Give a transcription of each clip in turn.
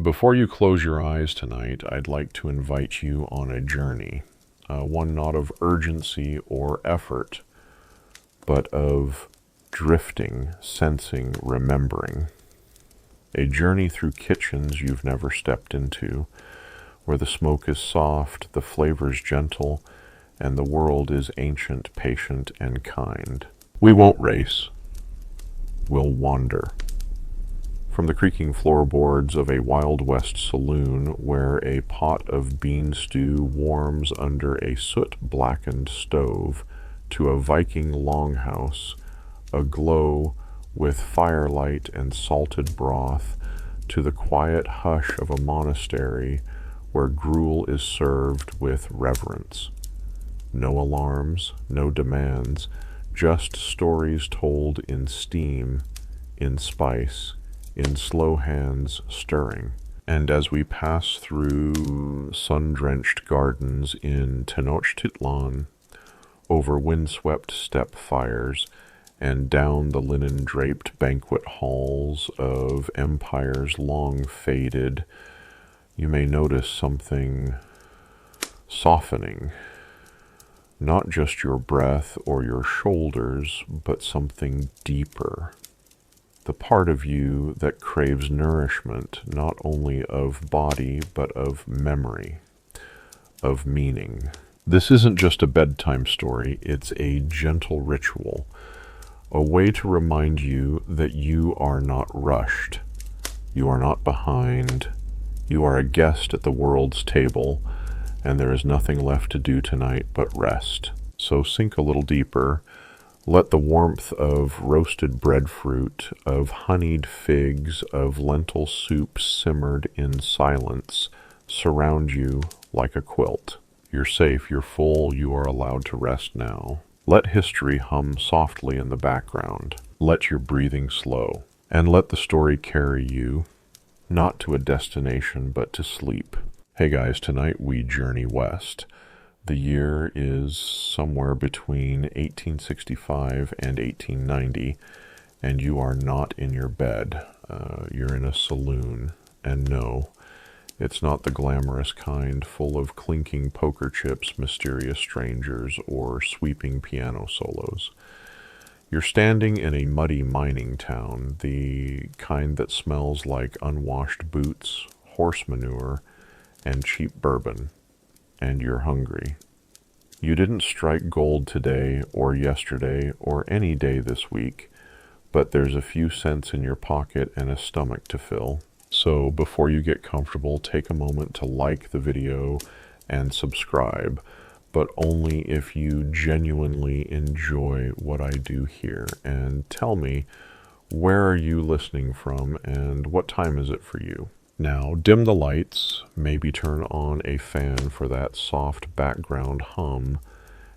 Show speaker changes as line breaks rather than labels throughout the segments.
Before you close your eyes tonight, I'd like to invite you on a journey, one not of urgency or effort, but of drifting, sensing, remembering. A journey through kitchens you've never stepped into, where the smoke is soft, the flavors gentle, and the world is ancient, patient, and kind. We won't race. We'll wander. From the creaking floorboards of a Wild West saloon where a pot of bean stew warms under a soot-blackened stove to a Viking longhouse, aglow with firelight and salted broth, to the quiet hush of a monastery where gruel is served with reverence. No alarms, no demands, just stories told in steam, in spice, in slow hands stirring. And as we pass through sun-drenched gardens in Tenochtitlan, over windswept steppe fires, and down the linen-draped banquet halls of empires long faded, you may notice something softening. Not just your breath or your shoulders, but something deeper. The part of you that craves nourishment, not only of body, but of memory, of meaning. This isn't just a bedtime story, it's a gentle ritual, a way to remind you that you are not rushed, you are not behind, you are a guest at the world's table, and there is nothing left to do tonight but rest. So sink a little deeper. Let the warmth of roasted breadfruit, of honeyed figs, of lentil soup simmered in silence surround you like a quilt. You're safe, you're full, you are allowed to rest now. Let history hum softly in the background. Let your breathing slow. And let the story carry you, not to a destination, but to sleep. Hey guys, tonight we journey west. The year is somewhere between 1865 and 1890, and you are not in your bed. You're in a saloon, and no, it's not the glamorous kind full of clinking poker chips, mysterious strangers, or sweeping piano solos. You're standing in a muddy mining town, the kind that smells like unwashed boots, horse manure, and cheap bourbon. And you're hungry. You didn't strike gold today or yesterday or any day this week, but there's a few cents in your pocket and a stomach to fill. So before you get comfortable, take a moment to like the video and subscribe, but only if you genuinely enjoy what I do here. And tell me, where are you listening from and what time is it for you? Now, dim the lights, maybe turn on a fan for that soft background hum,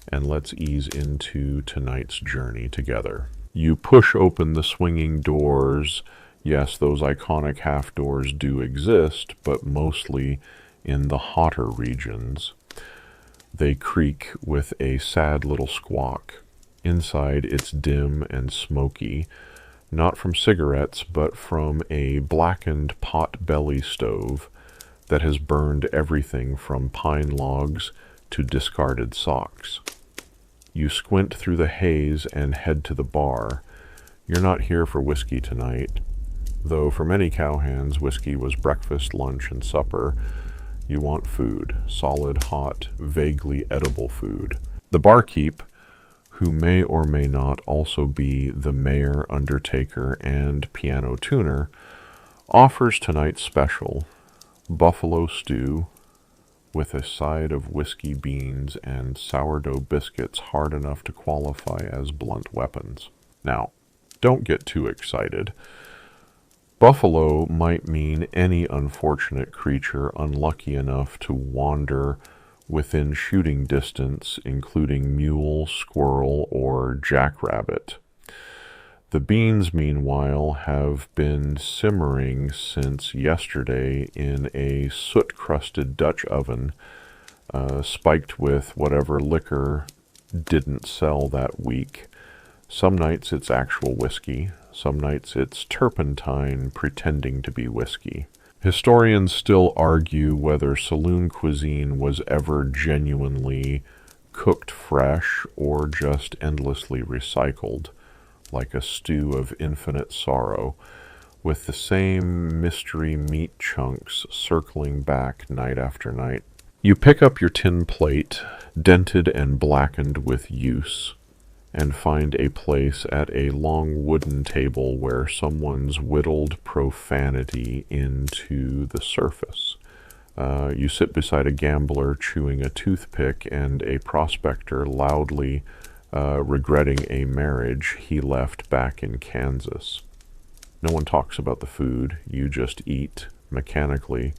and let's ease into tonight's journey together. You push open the swinging doors. Yes, those iconic half doors do exist, but mostly in the hotter regions. They creak with a sad little squawk. Inside, it's dim and smoky. Not from cigarettes, but from a blackened pot-belly stove that has burned everything from pine logs to discarded socks. You squint through the haze and head to the bar. You're not here for whiskey tonight, though for many cowhands, whiskey was breakfast, lunch, and supper. You want food, solid, hot, vaguely edible food. The barkeep, who may or may not also be the mayor, undertaker, and piano tuner, offers tonight's special, buffalo stew with a side of whiskey beans and sourdough biscuits hard enough to qualify as blunt weapons. Now, don't get too excited. Buffalo might mean any unfortunate creature unlucky enough to wander within shooting distance, including mule, squirrel, or jackrabbit. The beans, meanwhile, have been simmering since yesterday in a soot-crusted Dutch oven, spiked with whatever liquor didn't sell that week. Some nights it's actual whiskey, some nights it's turpentine pretending to be whiskey. Historians still argue whether saloon cuisine was ever genuinely cooked fresh or just endlessly recycled, like a stew of infinite sorrow, with the same mystery meat chunks circling back night after night. You pick up your tin plate, dented and blackened with use, and find a place at a long wooden table where someone's whittled profanity into the surface. You sit beside a gambler chewing a toothpick and a prospector loudly regretting a marriage he left back in Kansas. No one talks about the food, you just eat mechanically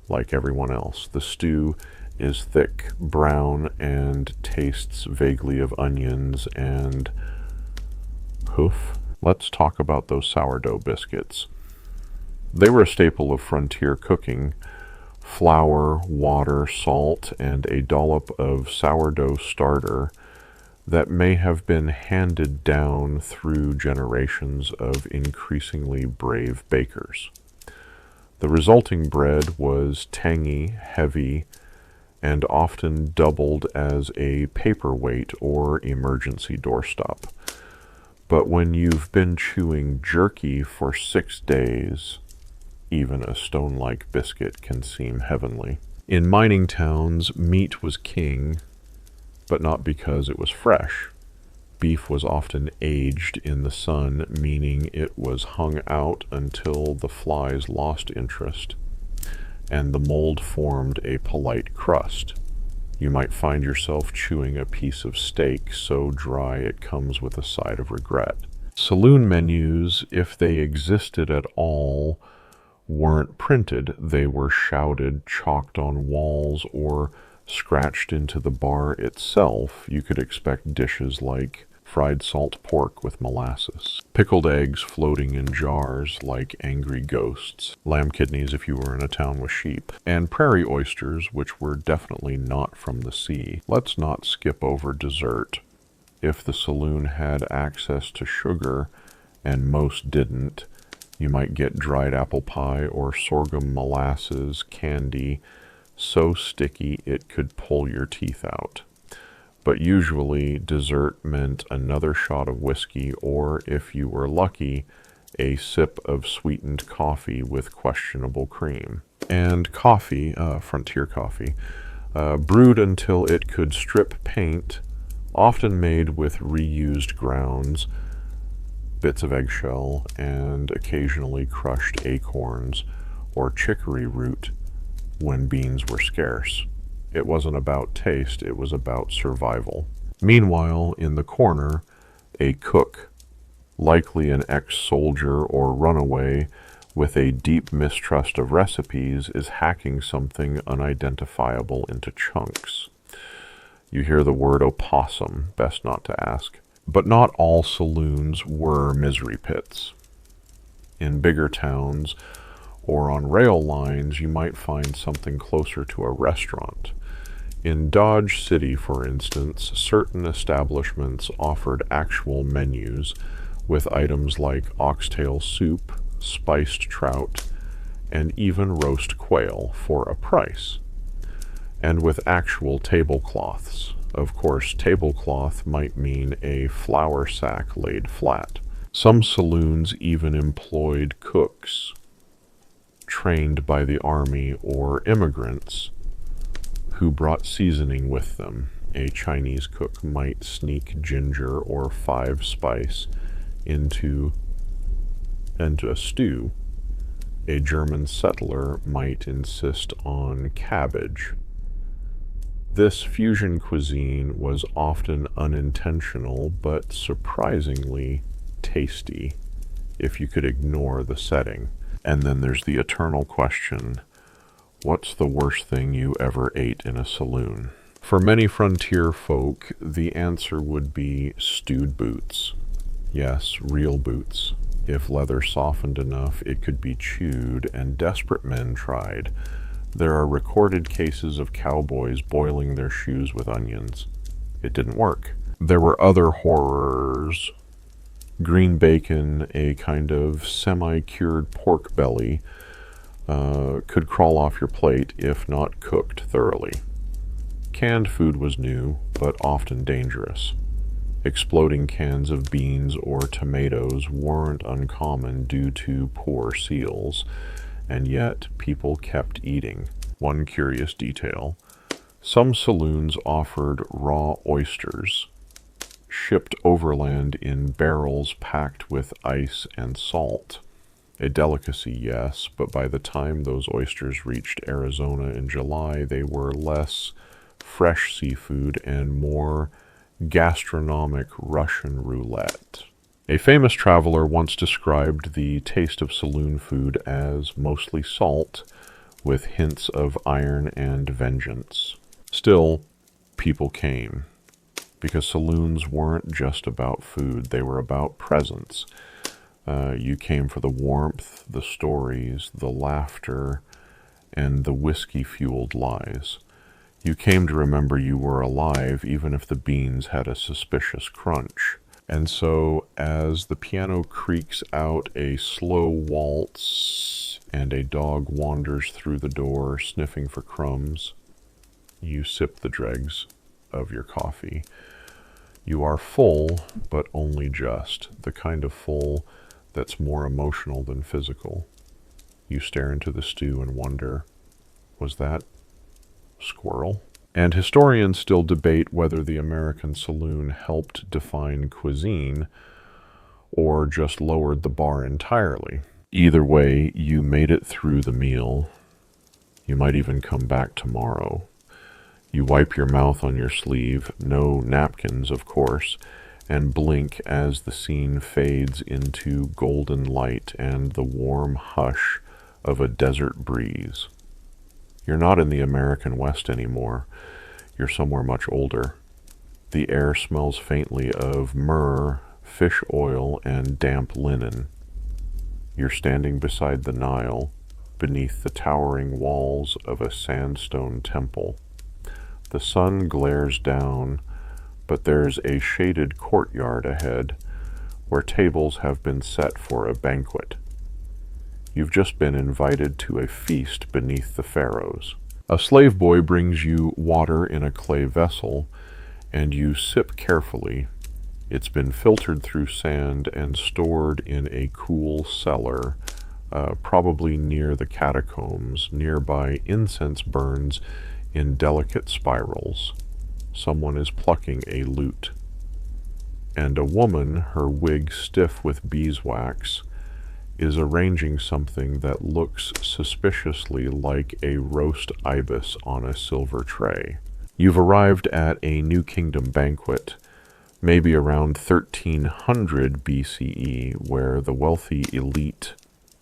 like everyone else. The stew is thick, brown, and tastes vaguely of onions and hoof. Let's talk about those sourdough biscuits. They were a staple of frontier cooking. Flour, water, salt, and a dollop of sourdough starter that may have been handed down through generations of increasingly brave bakers. The resulting bread was tangy, heavy, and often doubled as a paperweight or emergency doorstop. But when you've been chewing jerky for 6 days, even a stone-like biscuit can seem heavenly. In mining towns, meat was king, but not because it was fresh. Beef was often aged in the sun, meaning it was hung out until the flies lost interest and the mold formed a polite crust. You might find yourself chewing a piece of steak so dry it comes with a side of regret. Saloon menus, if they existed at all, weren't printed. They were shouted, chalked on walls, or scratched into the bar itself. You could expect dishes like fried salt pork with molasses, pickled eggs floating in jars like angry ghosts, lamb kidneys if you were in a town with sheep, and prairie oysters, which were definitely not from the sea. Let's not skip over dessert. If the saloon had access to sugar, and most didn't, you might get dried apple pie or sorghum molasses candy so sticky it could pull your teeth out. But usually dessert meant another shot of whiskey, or if you were lucky, a sip of sweetened coffee with questionable cream. And coffee, frontier coffee, brewed until it could strip paint, often made with reused grounds, bits of eggshell, and occasionally crushed acorns or chicory root when beans were scarce. It wasn't about taste, it was about survival. Meanwhile, in the corner, a cook, likely an ex-soldier or runaway with a deep mistrust of recipes, is hacking something unidentifiable into chunks. You hear the word opossum, best not to ask. But not all saloons were misery pits. In bigger towns or on rail lines, you might find something closer to a restaurant. In Dodge City, for instance, certain establishments offered actual menus with items like oxtail soup, spiced trout, and even roast quail for a price, and with actual tablecloths. Of course, tablecloth might mean a flour sack laid flat. Some saloons even employed cooks trained by the army or immigrants who brought seasoning with them. A Chinese cook might sneak ginger or 5-spice into a stew. A German settler might insist on cabbage. This fusion cuisine was often unintentional, but surprisingly tasty if you could ignore the setting. And then there's the eternal question, what's the worst thing you ever ate in a saloon? For many frontier folk, the answer would be stewed boots. Yes, real boots. If leather softened enough, it could be chewed, and desperate men tried. There are recorded cases of cowboys boiling their shoes with onions. It didn't work. There were other horrors. Green bacon, a kind of semi-cured pork belly, could crawl off your plate if not cooked thoroughly. Canned food was new, but often dangerous. Exploding cans of beans or tomatoes weren't uncommon due to poor seals, and yet people kept eating. One curious detail: some saloons offered raw oysters, shipped overland in barrels packed with ice and salt. A delicacy, yes, but by the time those oysters reached Arizona in July, they were less fresh seafood and more gastronomic Russian roulette. A famous traveler once described the taste of saloon food as mostly salt, with hints of iron and vengeance. Still, people came, because saloons weren't just about food, they were about presence. You came for the warmth, the stories, the laughter, and the whiskey-fueled lies. You came to remember you were alive, even if the beans had a suspicious crunch. And so, as the piano creaks out a slow waltz and a dog wanders through the door sniffing for crumbs, you sip the dregs of your coffee. You are full, but only just, the kind of full that's more emotional than physical. You stare into the stew and wonder, was that squirrel? And historians still debate whether the American saloon helped define cuisine or just lowered the bar entirely. Either way, you made it through the meal. You might even come back tomorrow. You wipe your mouth on your sleeve, no napkins, of course, and blink as the scene fades into golden light and the warm hush of a desert breeze. You're not in the American West anymore. You're somewhere much older. The air smells faintly of myrrh, fish oil, and damp linen. You're standing beside the Nile, beneath the towering walls of a sandstone temple. The sun glares down, but there's a shaded courtyard ahead, where tables have been set for a banquet. You've just been invited to a feast beneath the pharaohs. A slave boy brings you water in a clay vessel, and you sip carefully. It's been filtered through sand and stored in a cool cellar, probably near the catacombs. Nearby, incense burns in delicate spirals. Someone is plucking a lute. And a woman, her wig stiff with beeswax, is arranging something that looks suspiciously like a roast ibis on a silver tray. You've arrived at a New Kingdom banquet, maybe around 1300 BCE, where the wealthy elite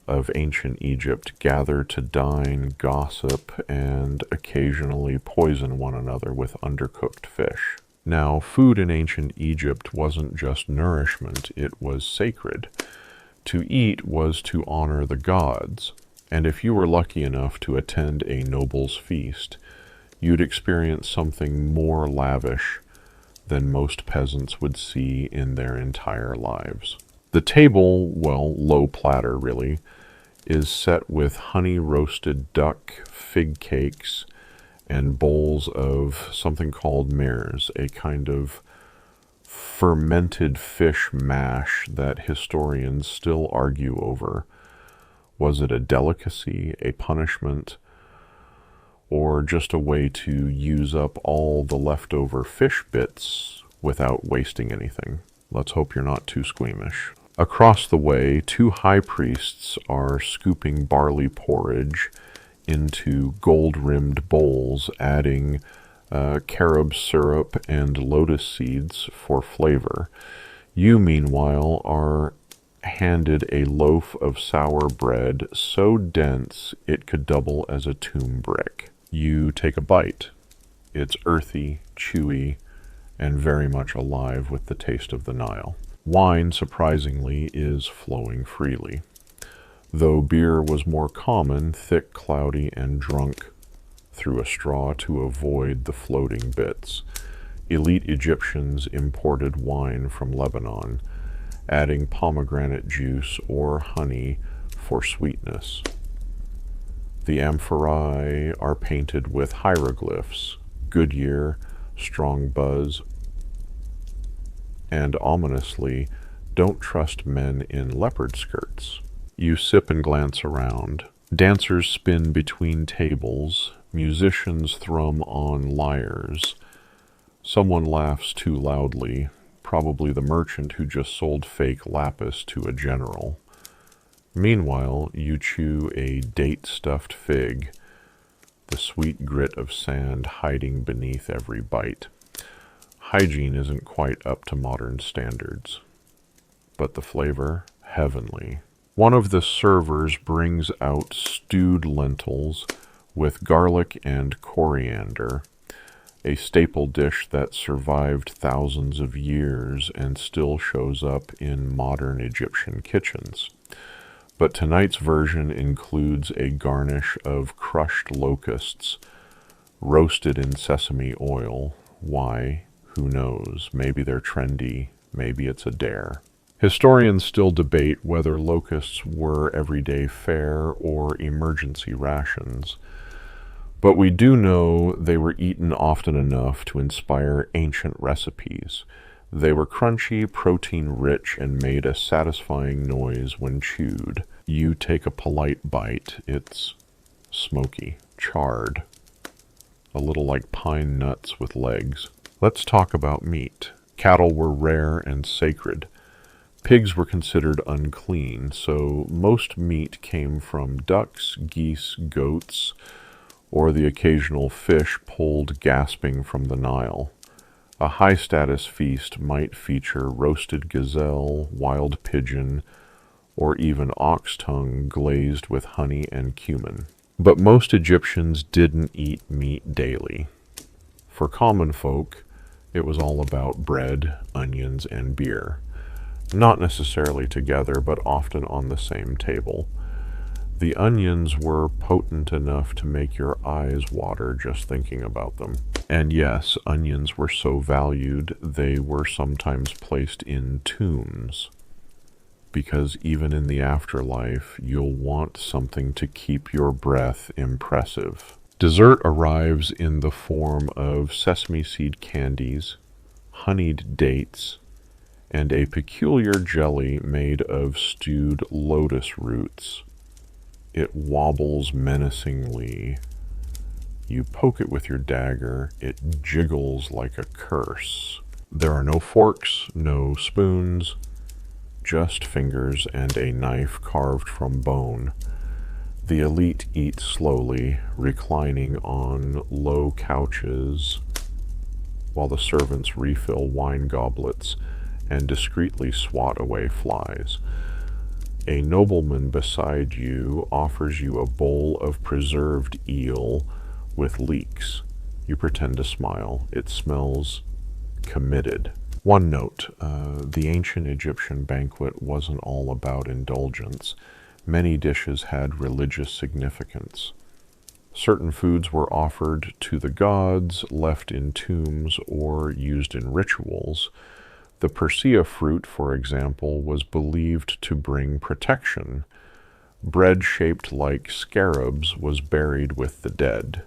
of ancient Egypt gather to dine, gossip, and occasionally poison one another with undercooked fish. Now, food in ancient Egypt wasn't just nourishment, it was sacred. To eat was to honor the gods, and if you were lucky enough to attend a noble's feast, you'd experience something more lavish than most peasants would see in their entire lives. The table, well, low platter really, is set with honey-roasted duck, fig cakes, and bowls of something called mers, a kind of fermented fish mash that historians still argue over. Was it a delicacy, a punishment, or just a way to use up all the leftover fish bits without wasting anything? Let's hope you're not too squeamish. Across the way, two high priests are scooping barley porridge into gold-rimmed bowls, adding carob syrup and lotus seeds for flavor. You, meanwhile, are handed a loaf of sour bread so dense it could double as a tomb brick. You take a bite. It's earthy, chewy, and very much alive with the taste of the Nile. Wine, surprisingly, is flowing freely. Though beer was more common, thick, cloudy, and drunk through a straw to avoid the floating bits. Elite Egyptians imported wine from Lebanon, adding pomegranate juice or honey for sweetness. The amphorae are painted with hieroglyphs, Goodyear, strong buzz, and ominously, don't trust men in leopard skirts. You sip and glance around. Dancers spin between tables. Musicians thrum on lyres. Someone laughs too loudly, probably the merchant who just sold fake lapis to a general. Meanwhile, you chew a date-stuffed fig, the sweet grit of sand hiding beneath every bite. Hygiene isn't quite up to modern standards, but the flavor, heavenly. One of the servers brings out stewed lentils with garlic and coriander, a staple dish that survived thousands of years and still shows up in modern Egyptian kitchens. But tonight's version includes a garnish of crushed locusts, roasted in sesame oil. Why? Who knows? Maybe they're trendy. Maybe it's a dare. Historians still debate whether locusts were everyday fare or emergency rations. But we do know they were eaten often enough to inspire ancient recipes. They were crunchy, protein-rich, and made a satisfying noise when chewed. You take a polite bite. It's smoky, charred, a little like pine nuts with legs. Let's talk about meat. Cattle were rare and sacred. Pigs were considered unclean, so most meat came from ducks, geese, goats, or the occasional fish pulled gasping from the Nile. A high-status feast might feature roasted gazelle, wild pigeon, or even ox tongue glazed with honey and cumin. But most Egyptians didn't eat meat daily. For common folk, it was all about bread, onions, and beer. Not necessarily together, but often on the same table. The onions were potent enough to make your eyes water just thinking about them. And yes, onions were so valued, they were sometimes placed in tombs. Because even in the afterlife, you'll want something to keep your breath impressive. Dessert arrives in the form of sesame seed candies, honeyed dates, and a peculiar jelly made of stewed lotus roots. It wobbles menacingly. You poke it with your dagger. It jiggles like a curse. There are no forks, no spoons, just fingers and a knife carved from bone. The elite eat slowly, reclining on low couches, while the servants refill wine goblets and discreetly swat away flies. A nobleman beside you offers you a bowl of preserved eel with leeks. You pretend to smile. It smells committed. One note, the ancient Egyptian banquet wasn't all about indulgence. Many dishes had religious significance. Certain foods were offered to the gods, left in tombs, or used in rituals. The persea fruit, for example, was believed to bring protection. Bread shaped like scarabs was buried with the dead.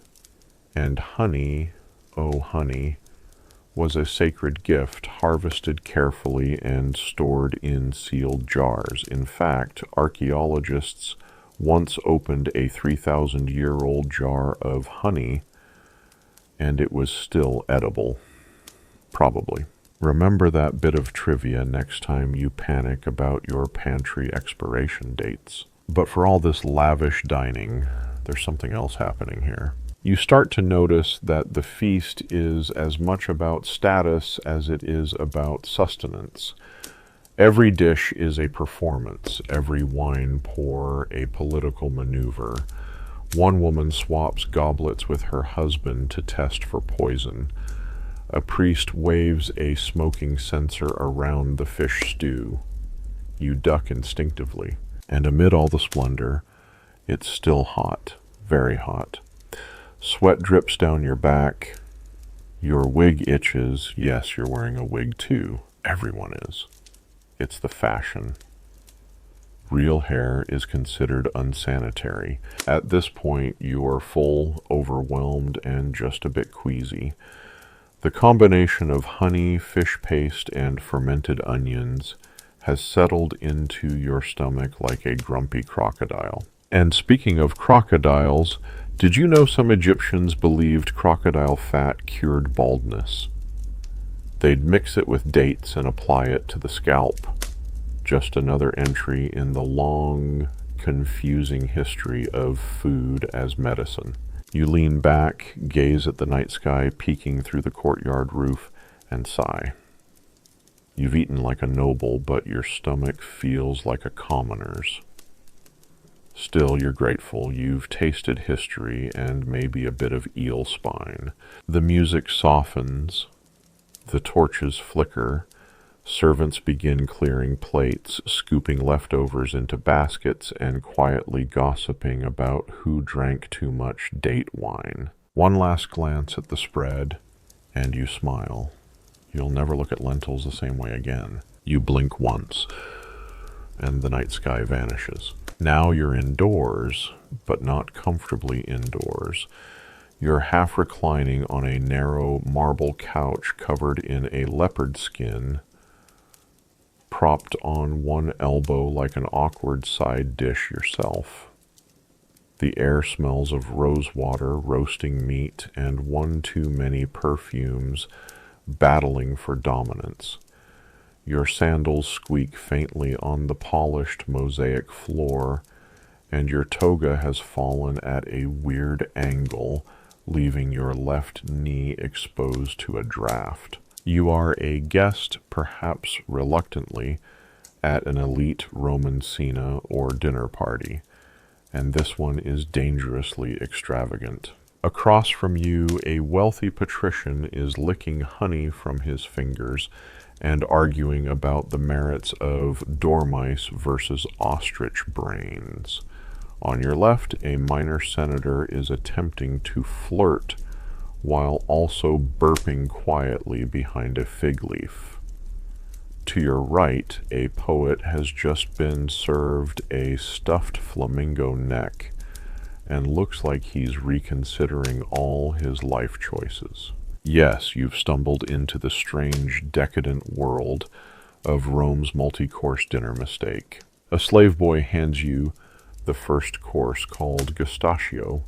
And honey, oh honey, was a sacred gift, harvested carefully and stored in sealed jars. In fact, archaeologists once opened a 3,000-year-old jar of honey, and it was still edible. Probably. Remember that bit of trivia next time you panic about your pantry expiration dates. But for all this lavish dining, there's something else happening here. You start to notice that the feast is as much about status as it is about sustenance. Every dish is a performance, every wine pour a political maneuver. One woman swaps goblets with her husband to test for poison. A priest waves a smoking censer around the fish stew. You duck instinctively, and amid all the splendor, it's still hot, very hot. Sweat drips down your back. Your wig itches. Yes, you're wearing a wig too. Everyone is. It's the fashion. real hair is considered unsanitary. At this point, you are full, overwhelmed, and just a bit queasy. The combination of honey, fish paste, and fermented onions has settled into your stomach like a grumpy crocodile. And speaking of crocodiles, did you know some Egyptians believed crocodile fat cured baldness? They'd mix it with dates and apply it to the scalp. Just another entry in the long, confusing history of food as medicine. You lean back, gaze at the night sky peeking through the courtyard roof, and sigh. You've eaten like a noble, but your stomach feels like a commoner's. Still, you're grateful. You've tasted history and maybe a bit of eel spine. The music softens. The torches flicker. Servants begin clearing plates, scooping leftovers into baskets, and quietly gossiping about who drank too much date wine. One last glance at the spread, and you smile. You'll never look at lentils the same way again. You blink once, and the night sky vanishes. Now you're indoors, but not comfortably indoors. You're half reclining on a narrow marble couch covered in a leopard skin, propped on one elbow like an awkward side dish yourself. The air smells of rose water, roasting meat, and one too many perfumes battling for dominance. Your sandals squeak faintly on the polished mosaic floor, and your toga has fallen at a weird angle, leaving your left knee exposed to a draft. You are a guest, perhaps reluctantly, at an elite Roman cena or dinner party, and this one is dangerously extravagant. Across from you, a wealthy patrician is licking honey from his fingers and arguing about the merits of dormice versus ostrich brains. On your left, a minor senator is attempting to flirt while also burping quietly behind a fig leaf. To your right, a poet has just been served a stuffed flamingo neck and looks like he's reconsidering all his life choices. Yes, you've stumbled into the strange, decadent world of Rome's multi-course dinner mistake. A slave boy hands you the first course, called gustaccio,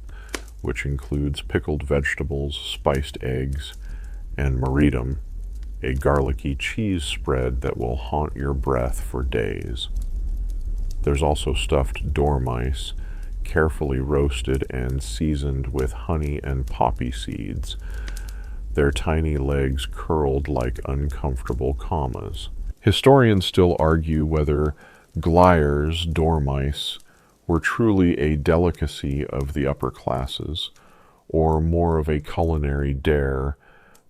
which includes pickled vegetables, spiced eggs, and maridum, a garlicky cheese spread that will haunt your breath for days. There's also stuffed dormice, carefully roasted and seasoned with honey and poppy seeds, their tiny legs curled like uncomfortable commas. Historians still argue whether Gleyer's dormice were truly a delicacy of the upper classes, or more of a culinary dare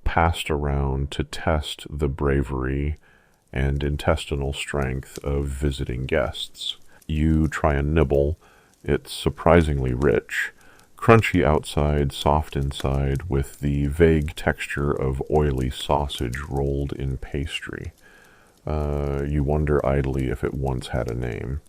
passed around to test the bravery and intestinal strength of visiting guests. You try a nibble. It's surprisingly rich, crunchy outside, soft inside, with the vague texture of oily sausage rolled in pastry. You wonder idly if it once had a name.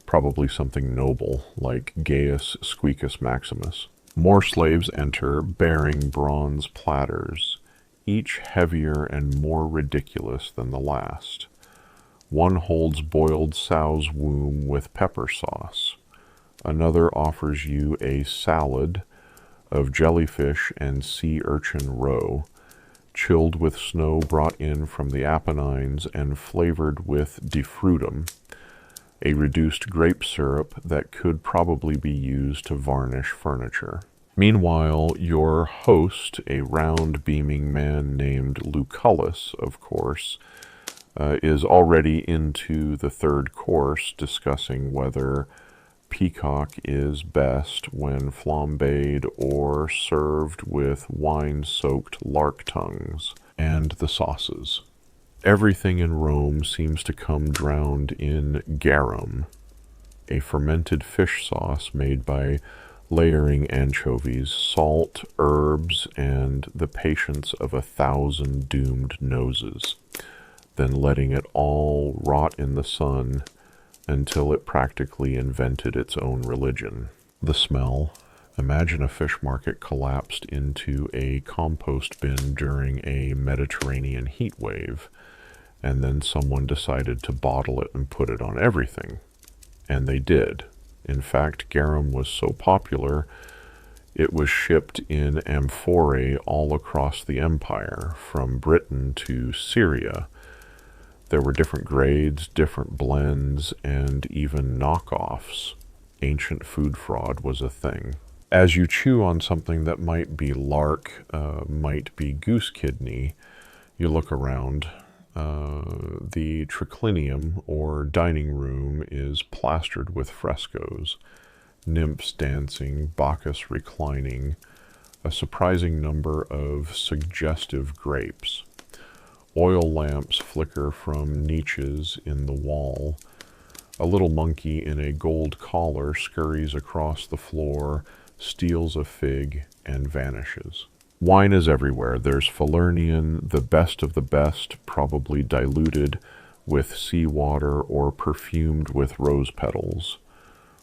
Probably something noble, like Gaius Squeacus Maximus. More slaves enter, bearing bronze platters, each heavier and more ridiculous than the last. One holds boiled sow's womb with pepper sauce. Another offers you a salad of jellyfish and sea urchin roe, chilled with snow brought in from the Apennines and flavored with defrutum, a reduced grape syrup that could probably be used to varnish furniture. Meanwhile, your host, a round, beaming man named Lucullus, of course, is already into the third course, discussing whether peacock is best when flambéed or served with wine-soaked lark tongues, and the sauces. Everything in Rome seems to come drowned in garum, a fermented fish sauce made by layering anchovies, salt, herbs, and the patience of 1,000 doomed noses, then letting it all rot in the sun until it practically invented its own religion. The smell. Imagine a fish market collapsed into a compost bin during a Mediterranean heat wave, and then someone decided to bottle it and put it on everything. And they did. In fact, garum was so popular, it was shipped in amphorae all across the empire, from Britain to Syria. There were different grades, different blends, and even knockoffs. Ancient food fraud was a thing. As you chew on something that might be lark, might be goose kidney, you look around. The triclinium, or dining room, is plastered with frescoes. Nymphs dancing, Bacchus reclining, a surprising number of suggestive grapes. Oil lamps flicker from niches in the wall. A little monkey in a gold collar scurries across the floor, steals a fig, and vanishes. Wine is everywhere. There's Falernian, the best of the best, probably diluted with seawater or perfumed with rose petals.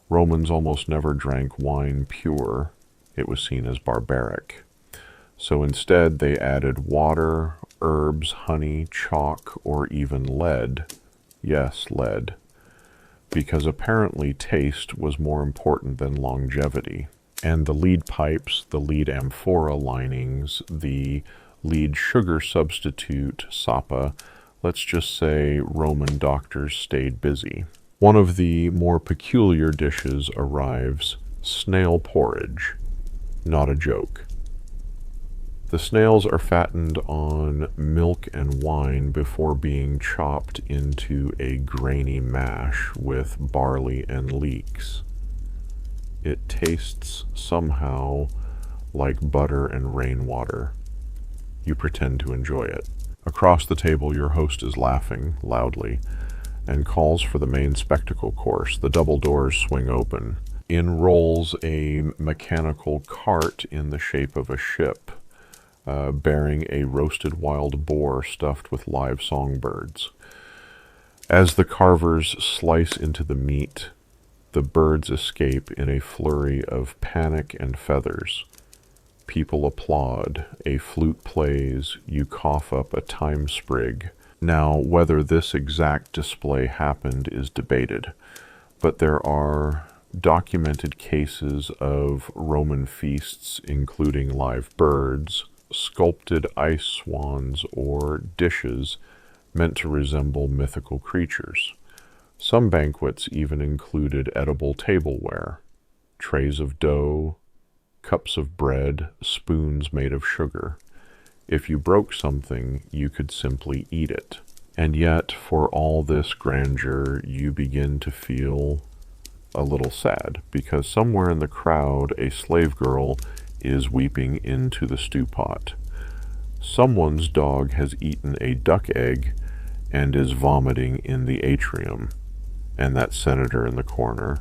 Romans almost never drank wine pure. It was seen as barbaric. So instead they added water, herbs, honey, chalk, or even lead. Yes, lead. Because apparently taste was more important than longevity. And the lead pipes, the lead amphora linings, the lead sugar substitute, sapa, let's just say Roman doctors stayed busy. One of the more peculiar dishes arrives, snail porridge. Not a joke. The snails are fattened on milk and wine before being chopped into a grainy mash with barley and leeks. It tastes somehow like butter and rainwater. You pretend to enjoy it. Across the table, your host is laughing loudly and calls for the main spectacle course. The double doors swing open. In rolls a mechanical cart in the shape of a ship, bearing a roasted wild boar stuffed with live songbirds. As the carvers slice into the meat, the birds escape in a flurry of panic and feathers. People applaud, a flute plays, you cough up a thyme sprig. Now, whether this exact display happened is debated, but there are documented cases of Roman feasts including live birds, sculpted ice swans, or dishes meant to resemble mythical creatures. Some banquets even included edible tableware, trays of dough, cups of bread, spoons made of sugar. If you broke something, you could simply eat it. And yet, for all this grandeur, you begin to feel a little sad, because somewhere in the crowd, a slave girl is weeping into the stew pot. Someone's dog has eaten a duck egg and is vomiting in the atrium. And that senator in the corner,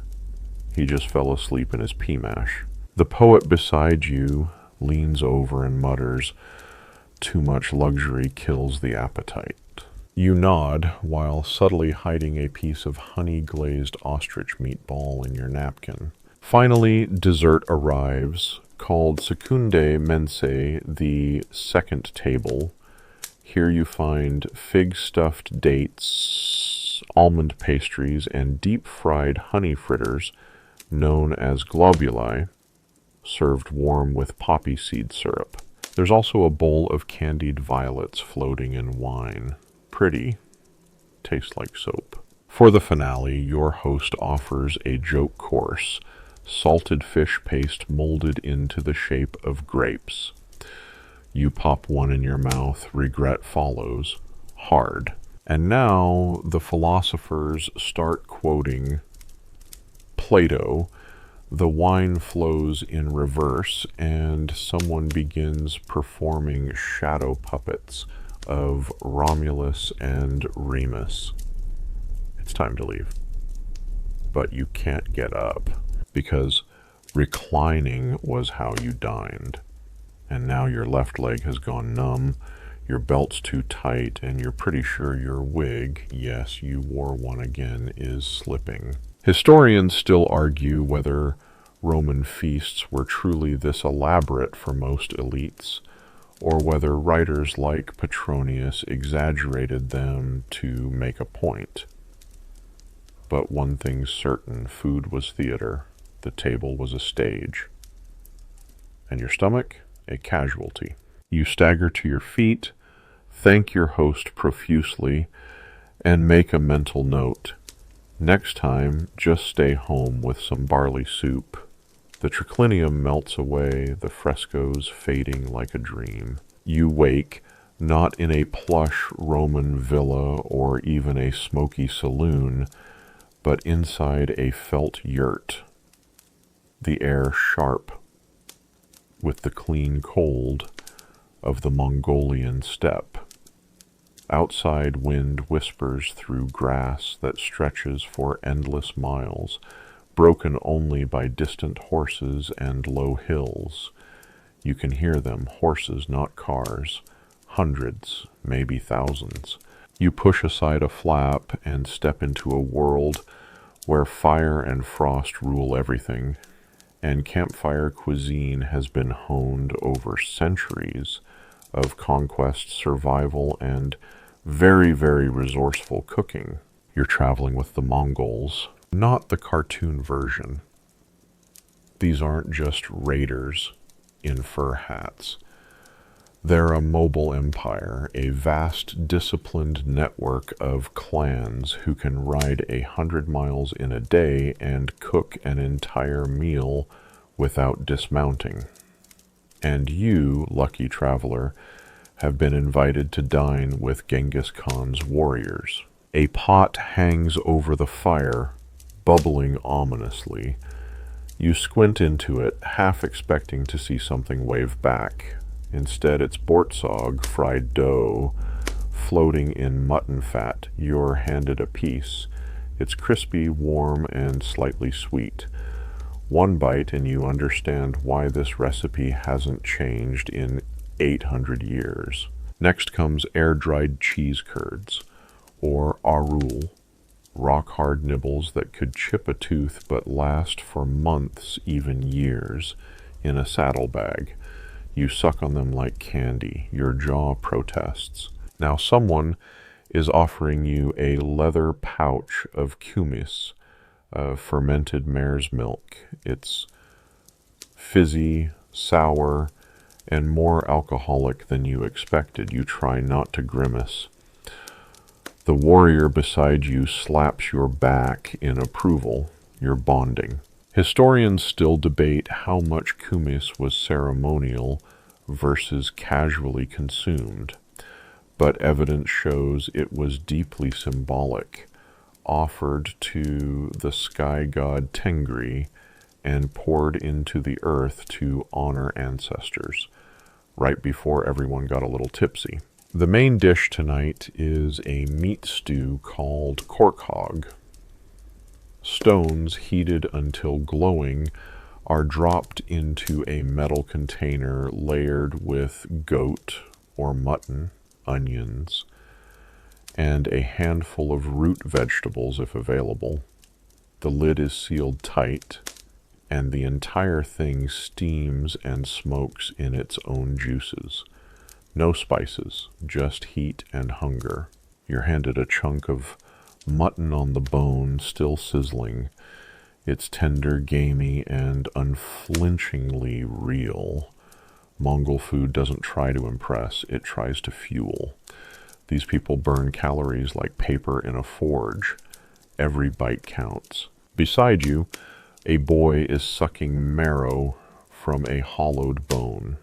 he just fell asleep in his pea mash. The poet beside you leans over and mutters, "Too much luxury kills the appetite." You nod while subtly hiding a piece of honey-glazed ostrich meatball in your napkin. Finally, dessert arrives, called secundae mensae, the second table. Here you find fig-stuffed dates, almond pastries, and deep-fried honey fritters known as globuli, served warm with poppy seed syrup. There's also a bowl of candied violets floating in wine. Pretty. Tastes like soap. For the finale, your host offers a joke course, salted fish paste molded into the shape of grapes. You pop one in your mouth, regret follows, hard. And now the philosophers start quoting Plato. The wine flows in reverse, and someone begins performing shadow puppets of Romulus and Remus. It's time to leave. But you can't get up, because reclining was how you dined. And now your left leg has gone numb, Your belt's too tight, and you're pretty sure your wig, yes, you wore one again, is slipping. Historians still argue whether Roman feasts were truly this elaborate for most elites, or whether writers like Petronius exaggerated them to make a point. But one thing's certain, food was theater, the table was a stage, and your stomach, a casualty. You stagger to your feet, thank your host profusely, and make a mental note. Next time, just stay home with some barley soup. The triclinium melts away, the frescoes fading like a dream. You wake, not in a plush Roman villa or even a smoky saloon, but inside a felt yurt. The air sharp with the clean cold of the Mongolian steppe. Outside wind whispers through grass that stretches for endless miles, broken only by distant horses and low hills. You can hear them, horses, not cars, hundreds, maybe thousands. You push aside a flap and step into a world where fire and frost rule everything, and campfire cuisine has been honed over centuries of conquest, survival, and very, very resourceful cooking. You're traveling with the Mongols, not the cartoon version. These aren't just raiders in fur hats. They're a mobile empire, a vast disciplined network of clans who can ride 100 miles in a day and cook an entire meal without dismounting. And you, lucky traveler, have been invited to dine with Genghis Khan's warriors. A pot hangs over the fire, bubbling ominously. You squint into it, half expecting to see something wave back. Instead, it's bortsog, fried dough, floating in mutton fat. You're handed a piece. It's crispy, warm, and slightly sweet. One bite and you understand why this recipe hasn't changed in 800 years. Next comes air-dried cheese curds, or arul, rock-hard nibbles that could chip a tooth but last for months, even years, in a saddlebag. You suck on them like candy. Your jaw protests. Now someone is offering you a leather pouch of kumis, fermented mare's milk. It's fizzy, sour, and more alcoholic than you expected. You try not to grimace. The warrior beside you slaps your back in approval. You're bonding. Historians still debate how much kumis was ceremonial versus casually consumed, but evidence shows it was deeply symbolic, offered to the sky god Tengri and poured into the earth to honor ancestors, right before everyone got a little tipsy. The main dish tonight is a meat stew called korkhog. Stones heated until glowing are dropped into a metal container layered with goat or mutton, onions, and a handful of root vegetables if available. The lid is sealed tight, and the entire thing steams and smokes in its own juices. No spices, just heat and hunger. You're handed a chunk of mutton on the bone, still sizzling. It's tender, gamey, and unflinchingly real. Mongol food doesn't try to impress, it tries to fuel. These people burn calories like paper in a forge. Every bite counts. Beside you, a boy is sucking marrow from a hollowed bone.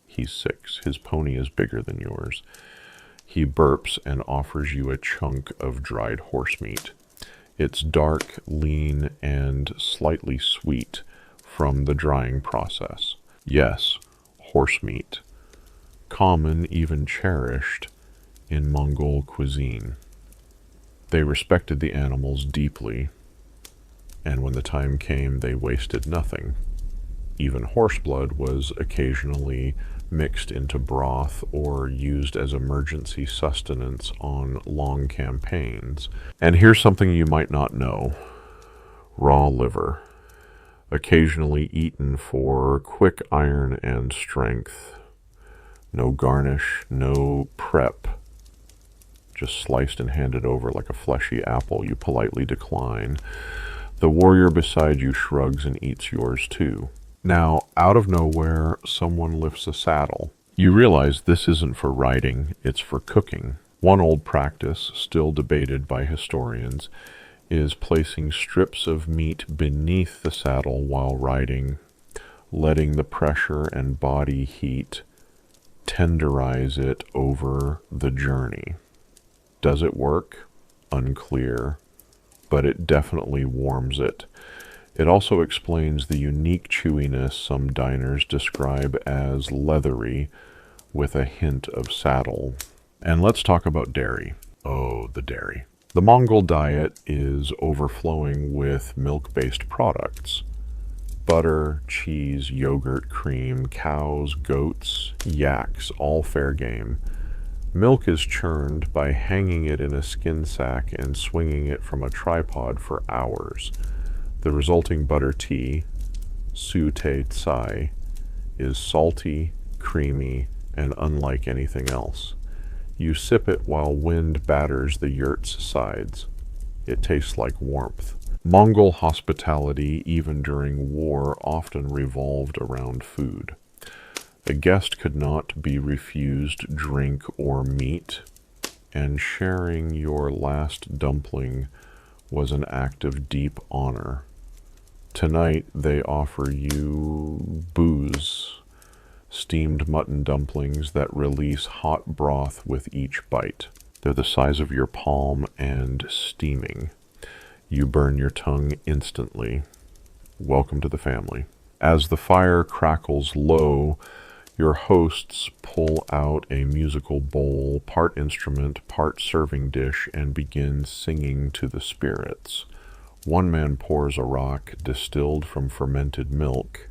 He's 6. His pony is bigger than yours. He burps and offers you a chunk of dried horse meat. It's dark, lean, and slightly sweet from the drying process. Yes, horse meat. Common, even cherished, in Mongol cuisine. They respected the animals deeply, and when the time came, they wasted nothing. Even horse blood was occasionally mixed into broth or used as emergency sustenance on long campaigns. And here's something you might not know. Raw liver, occasionally eaten for quick iron and strength. No garnish, no prep. Just sliced and handed over like a fleshy apple you politely decline. The warrior beside you shrugs and eats yours too. Now, out of nowhere, someone lifts a saddle. You realize this isn't for riding, it's for cooking. One old practice, still debated by historians, is placing strips of meat beneath the saddle while riding, letting the pressure and body heat tenderize it over the journey. Does it work? Unclear, but it definitely warms it. It also explains the unique chewiness some diners describe as leathery with a hint of saddle. And let's talk about dairy. Oh, the dairy. The Mongol diet is overflowing with milk-based products. Butter, cheese, yogurt, cream, cows, goats, yaks, all fair game. Milk is churned by hanging it in a skin sack and swinging it from a tripod for hours. The resulting butter tea, su te tsai, is salty, creamy, and unlike anything else. You sip it while wind batters the yurt's sides. It tastes like warmth. Mongol hospitality, even during war, often revolved around food. A guest could not be refused drink or meat, and sharing your last dumpling was an act of deep honor. Tonight they offer you booze, steamed mutton dumplings that release hot broth with each bite. They're the size of your palm and steaming. You burn your tongue instantly. Welcome to the family. As the fire crackles low, your hosts pull out a musical bowl, part instrument, part serving dish, and begin singing to the spirits. One man pours a rock distilled from fermented milk.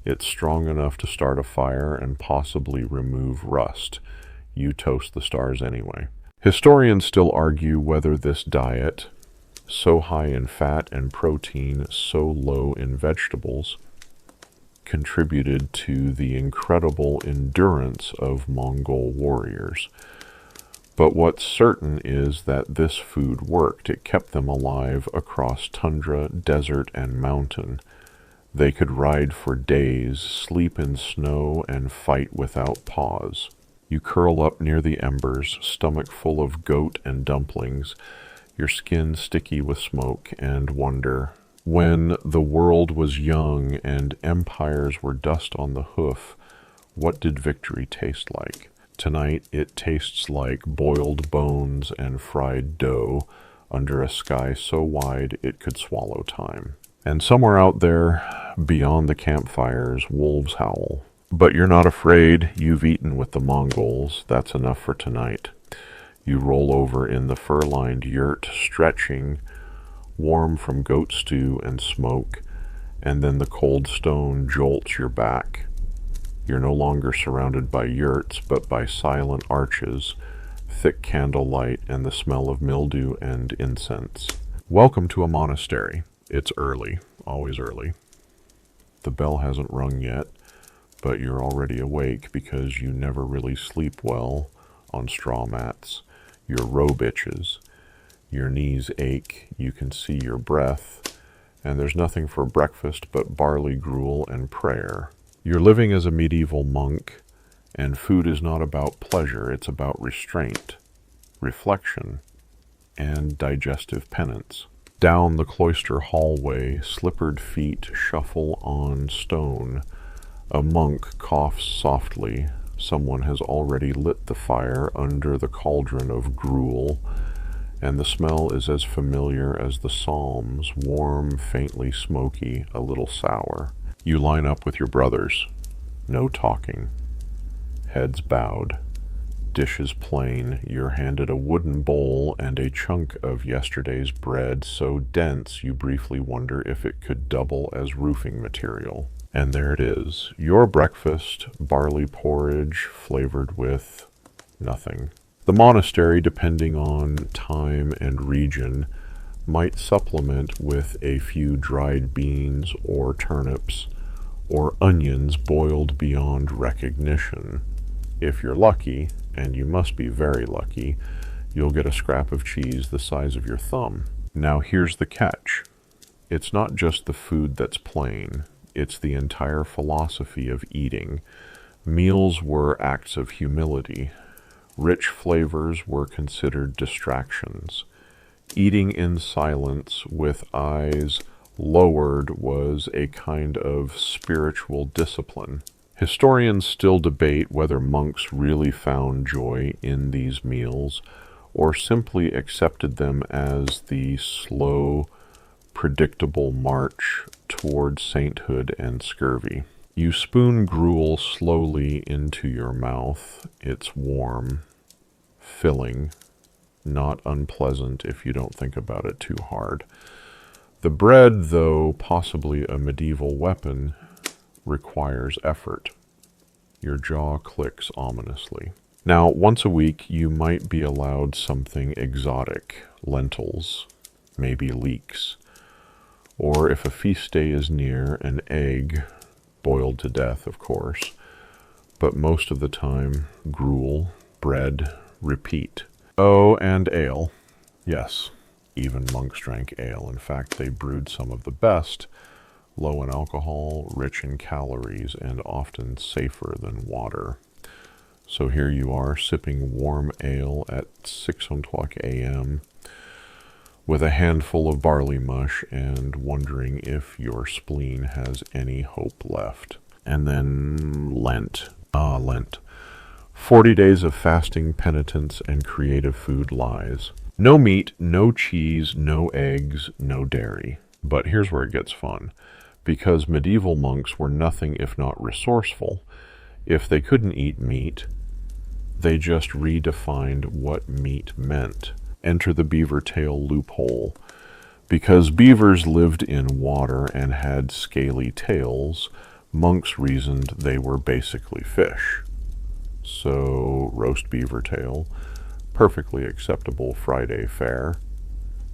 It's strong enough to start a fire and possibly remove rust. You toast the stars anyway. Historians still argue whether this diet, so high in fat and protein, so low in vegetables, contributed to the incredible endurance of Mongol warriors. But what's certain is that this food worked. It kept them alive across tundra, desert, and mountain. They could ride for days, sleep in snow, and fight without pause. You curl up near the embers, stomach full of goat and dumplings, your skin sticky with smoke, and wonder, when the world was young and empires were dust on the hoof, what did victory taste like? Tonight it tastes like boiled bones and fried dough under a sky so wide it could swallow time. And somewhere out there, beyond the campfires, wolves howl. But you're not afraid. You've eaten with the Mongols. That's enough for tonight. You roll over in the fur-lined yurt, stretching, warm from goat stew and smoke, and then the cold stone jolts your back. You're no longer surrounded by yurts, but by silent arches, thick candlelight, and the smell of mildew and incense. Welcome to a monastery. It's early, always early. The bell hasn't rung yet, but you're already awake because you never really sleep well on straw mats. Your robe itches. Your knees ache, you can see your breath, and there's nothing for breakfast but barley gruel and prayer. You're living as a medieval monk, and food is not about pleasure, it's about restraint, reflection, and digestive penance. Down the cloister hallway, slippered feet shuffle on stone. A monk coughs softly. Someone has already lit the fire under the cauldron of gruel, and the smell is as familiar as the Psalms, warm, faintly smoky, a little sour. You line up with your brothers. No talking. Heads bowed. Dishes plain. You're handed a wooden bowl and a chunk of yesterday's bread so dense you briefly wonder if it could double as roofing material. And there it is, your breakfast, barley porridge flavored with nothing. The monastery, depending on time and region, might supplement with a few dried beans or turnips or onions boiled beyond recognition. If you're lucky, and you must be very lucky, you'll get a scrap of cheese the size of your thumb. Now here's the catch. It's not just the food that's plain. It's the entire philosophy of eating. Meals were acts of humility. Rich flavors were considered distractions. Eating in silence with eyes lowered was a kind of spiritual discipline. Historians still debate whether monks really found joy in these meals or simply accepted them as the slow, predictable march toward sainthood and scurvy. You spoon gruel slowly into your mouth. It's warm, filling, not unpleasant if you don't think about it too hard. The bread, though possibly a medieval weapon, requires effort. Your jaw clicks ominously. Now, once a week, you might be allowed something exotic, lentils, maybe leeks. Or if a feast day is near, an egg, boiled to death, of course. But most of the time, gruel, bread, repeat. Oh, and ale. Yes, even monks drank ale. In fact, they brewed some of the best, low in alcohol, rich in calories, and often safer than water. So here you are, sipping warm ale at 6:00 a.m., with a handful of barley mush and wondering if your spleen has any hope left. And then Lent. Lent. 40 days of fasting, penitence, and creative food lies. No meat, no cheese, no eggs, no dairy. But here's where it gets fun. Because medieval monks were nothing if not resourceful, if they couldn't eat meat, they just redefined what meat meant. Enter the beaver tail loophole. Because beavers lived in water and had scaly tails, monks reasoned they were basically fish. So, roast beaver tail, perfectly acceptable Friday fare.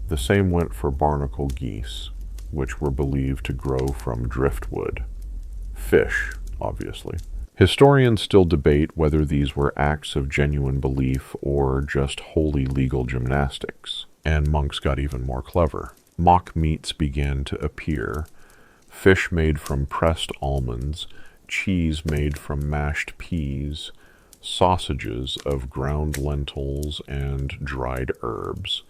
The same went for barnacle geese, which were believed to grow from driftwood. Fish, obviously. Historians still debate whether these were acts of genuine belief or just wholly legal gymnastics. And monks got even more clever. Mock meats began to appear. Fish made from pressed almonds, cheese made from mashed peas, sausages of ground lentils and dried herbs.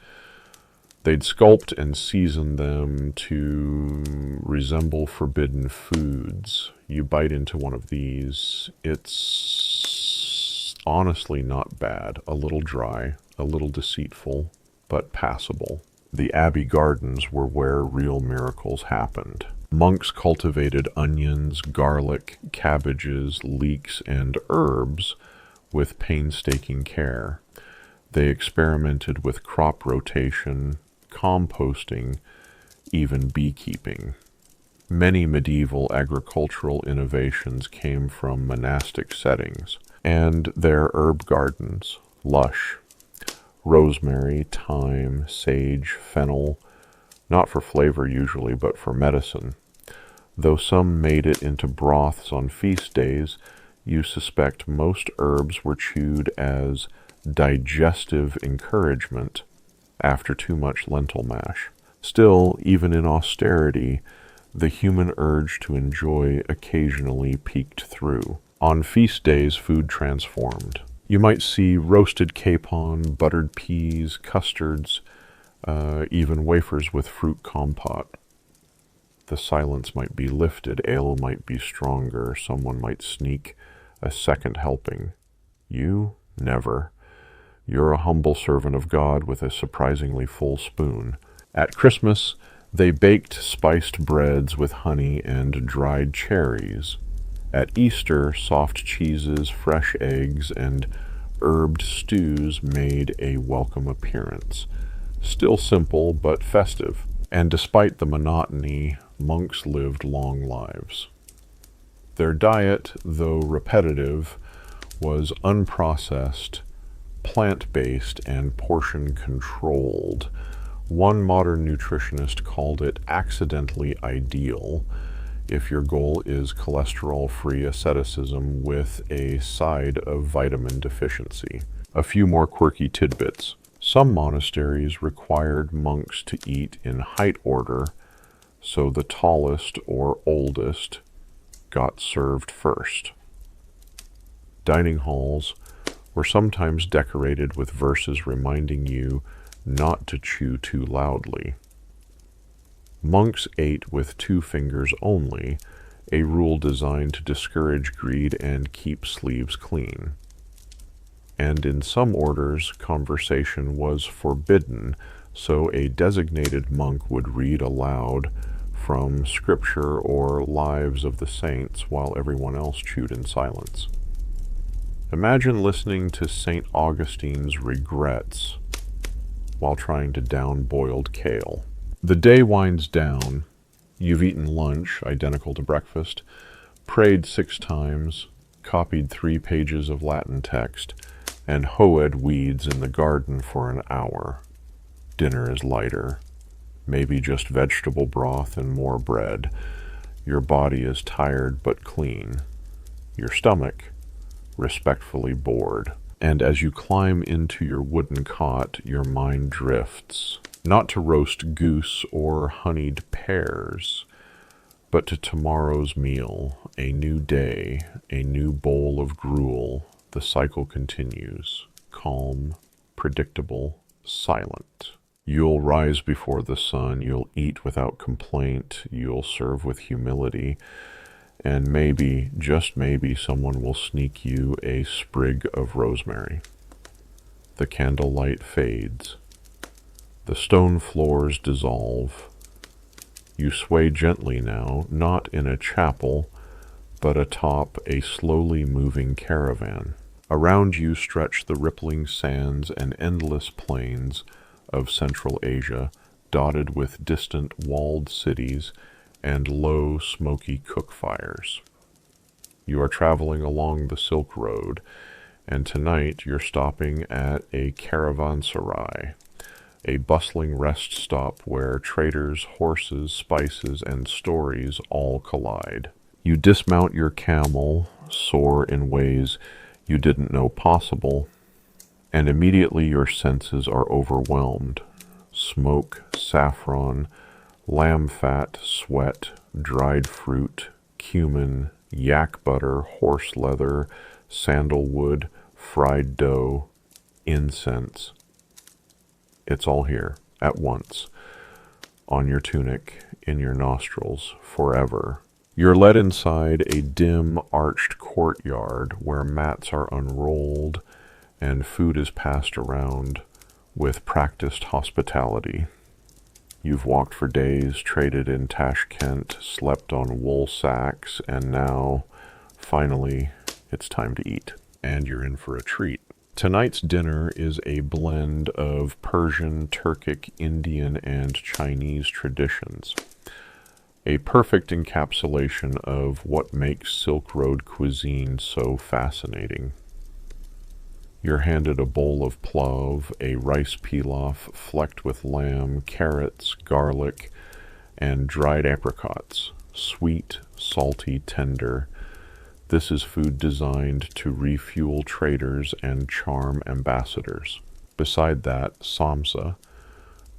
They'd sculpt and season them to resemble forbidden foods. You bite into one of these, it's honestly not bad. A little dry, a little deceitful, but passable. The abbey gardens were where real miracles happened. Monks cultivated onions, garlic, cabbages, leeks, and herbs with painstaking care. They experimented with crop rotation, composting, even beekeeping. Many medieval agricultural innovations came from monastic settings, and their herb gardens, lush, rosemary, thyme, sage, fennel, not for flavor usually, but for medicine. Though some made it into broths on feast days, you suspect most herbs were chewed as digestive encouragement after too much lentil mash. Still, even in austerity, the human urge to enjoy occasionally peeked through. On feast days, food transformed. You might see roasted capon, buttered peas, custards, even wafers with fruit compote. The silence might be lifted, ale might be stronger, someone might sneak a second helping. You, never. You're a humble servant of God with a surprisingly full spoon. At Christmas, they baked spiced breads with honey and dried cherries. At Easter, soft cheeses, fresh eggs, and herbed stews made a welcome appearance. Still simple, but festive. And despite the monotony, monks lived long lives. Their diet, though repetitive, was unprocessed, plant-based, and portion-controlled. One modern nutritionist called it accidentally ideal if your goal is cholesterol-free asceticism with a side of vitamin deficiency. A few more quirky tidbits. Some monasteries required monks to eat in height order, so the tallest or oldest got served first. Dining halls were sometimes decorated with verses reminding you not to chew too loudly. Monks ate with 2 fingers only, a rule designed to discourage greed and keep sleeves clean. And in some orders, conversation was forbidden, so a designated monk would read aloud from scripture or lives of the saints while everyone else chewed in silence. Imagine listening to St. Augustine's regrets while trying to down boiled kale. The day winds down. You've eaten lunch, identical to breakfast, prayed 6 times, copied 3 pages of Latin text, and hoed weeds in the garden for an hour. Dinner is lighter, maybe just vegetable broth and more bread. Your body is tired but clean. Your stomach respectfully bored. And as you climb into your wooden cot, your mind drifts, not to roast goose or honeyed pears, but to tomorrow's meal, a new day, a new bowl of gruel. The cycle continues, calm, predictable, silent. You'll rise before the sun, you'll eat without complaint, you'll serve with humility, and maybe, just maybe, someone will sneak you a sprig of rosemary. The candlelight fades. The stone floors dissolve. You sway gently now, not in a chapel, but atop a slowly moving caravan. Around you stretch the rippling sands and endless plains of Central Asia, dotted with distant walled cities and low, smoky cook fires. You are traveling along the Silk Road, and tonight you're stopping at a caravanserai, a bustling rest stop where traders, horses, spices, and stories all collide. You dismount your camel, soar in ways you didn't know possible, and immediately your senses are overwhelmed. Smoke, saffron, lamb fat, sweat, dried fruit, cumin, yak butter, horse leather, sandalwood, fried dough, incense. It's all here, at once, on your tunic, in your nostrils, forever. You're led inside a dim, arched courtyard where mats are unrolled and food is passed around with practiced hospitality. You've walked for days, traded in Tashkent, slept on wool sacks, and now, finally, it's time to eat. And you're in for a treat. Tonight's dinner is a blend of Persian, Turkic, Indian, and Chinese traditions. A perfect encapsulation of what makes Silk Road cuisine so fascinating. You're handed a bowl of plov, a rice pilaf flecked with lamb, carrots, garlic, and dried apricots. Sweet, salty, tender. This is food designed to refuel traders and charm ambassadors. Beside that, samsa,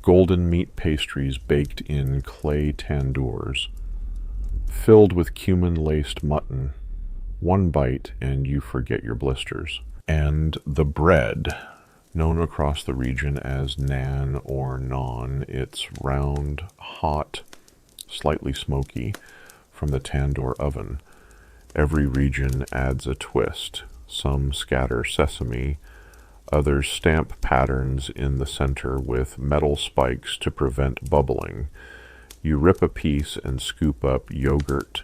golden meat pastries baked in clay tandoors, filled with cumin-laced mutton. One bite and you forget your blisters. And the bread, known across the region as naan or naan. It's round, hot, slightly smoky from the tandoor oven. Every region adds a twist. Some scatter sesame, others stamp patterns in the center with metal spikes to prevent bubbling. You rip a piece and scoop up yogurt,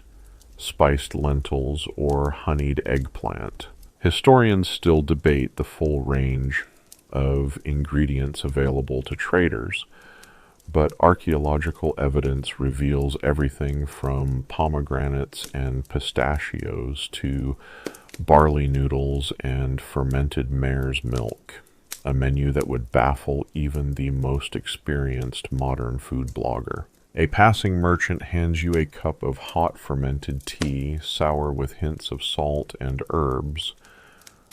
spiced lentils, or honeyed eggplant. Historians still debate the full range of ingredients available to traders, but archaeological evidence reveals everything from pomegranates and pistachios to barley noodles and fermented mare's milk, a menu that would baffle even the most experienced modern food blogger. A passing merchant hands you a cup of hot fermented tea, sour with hints of salt and herbs.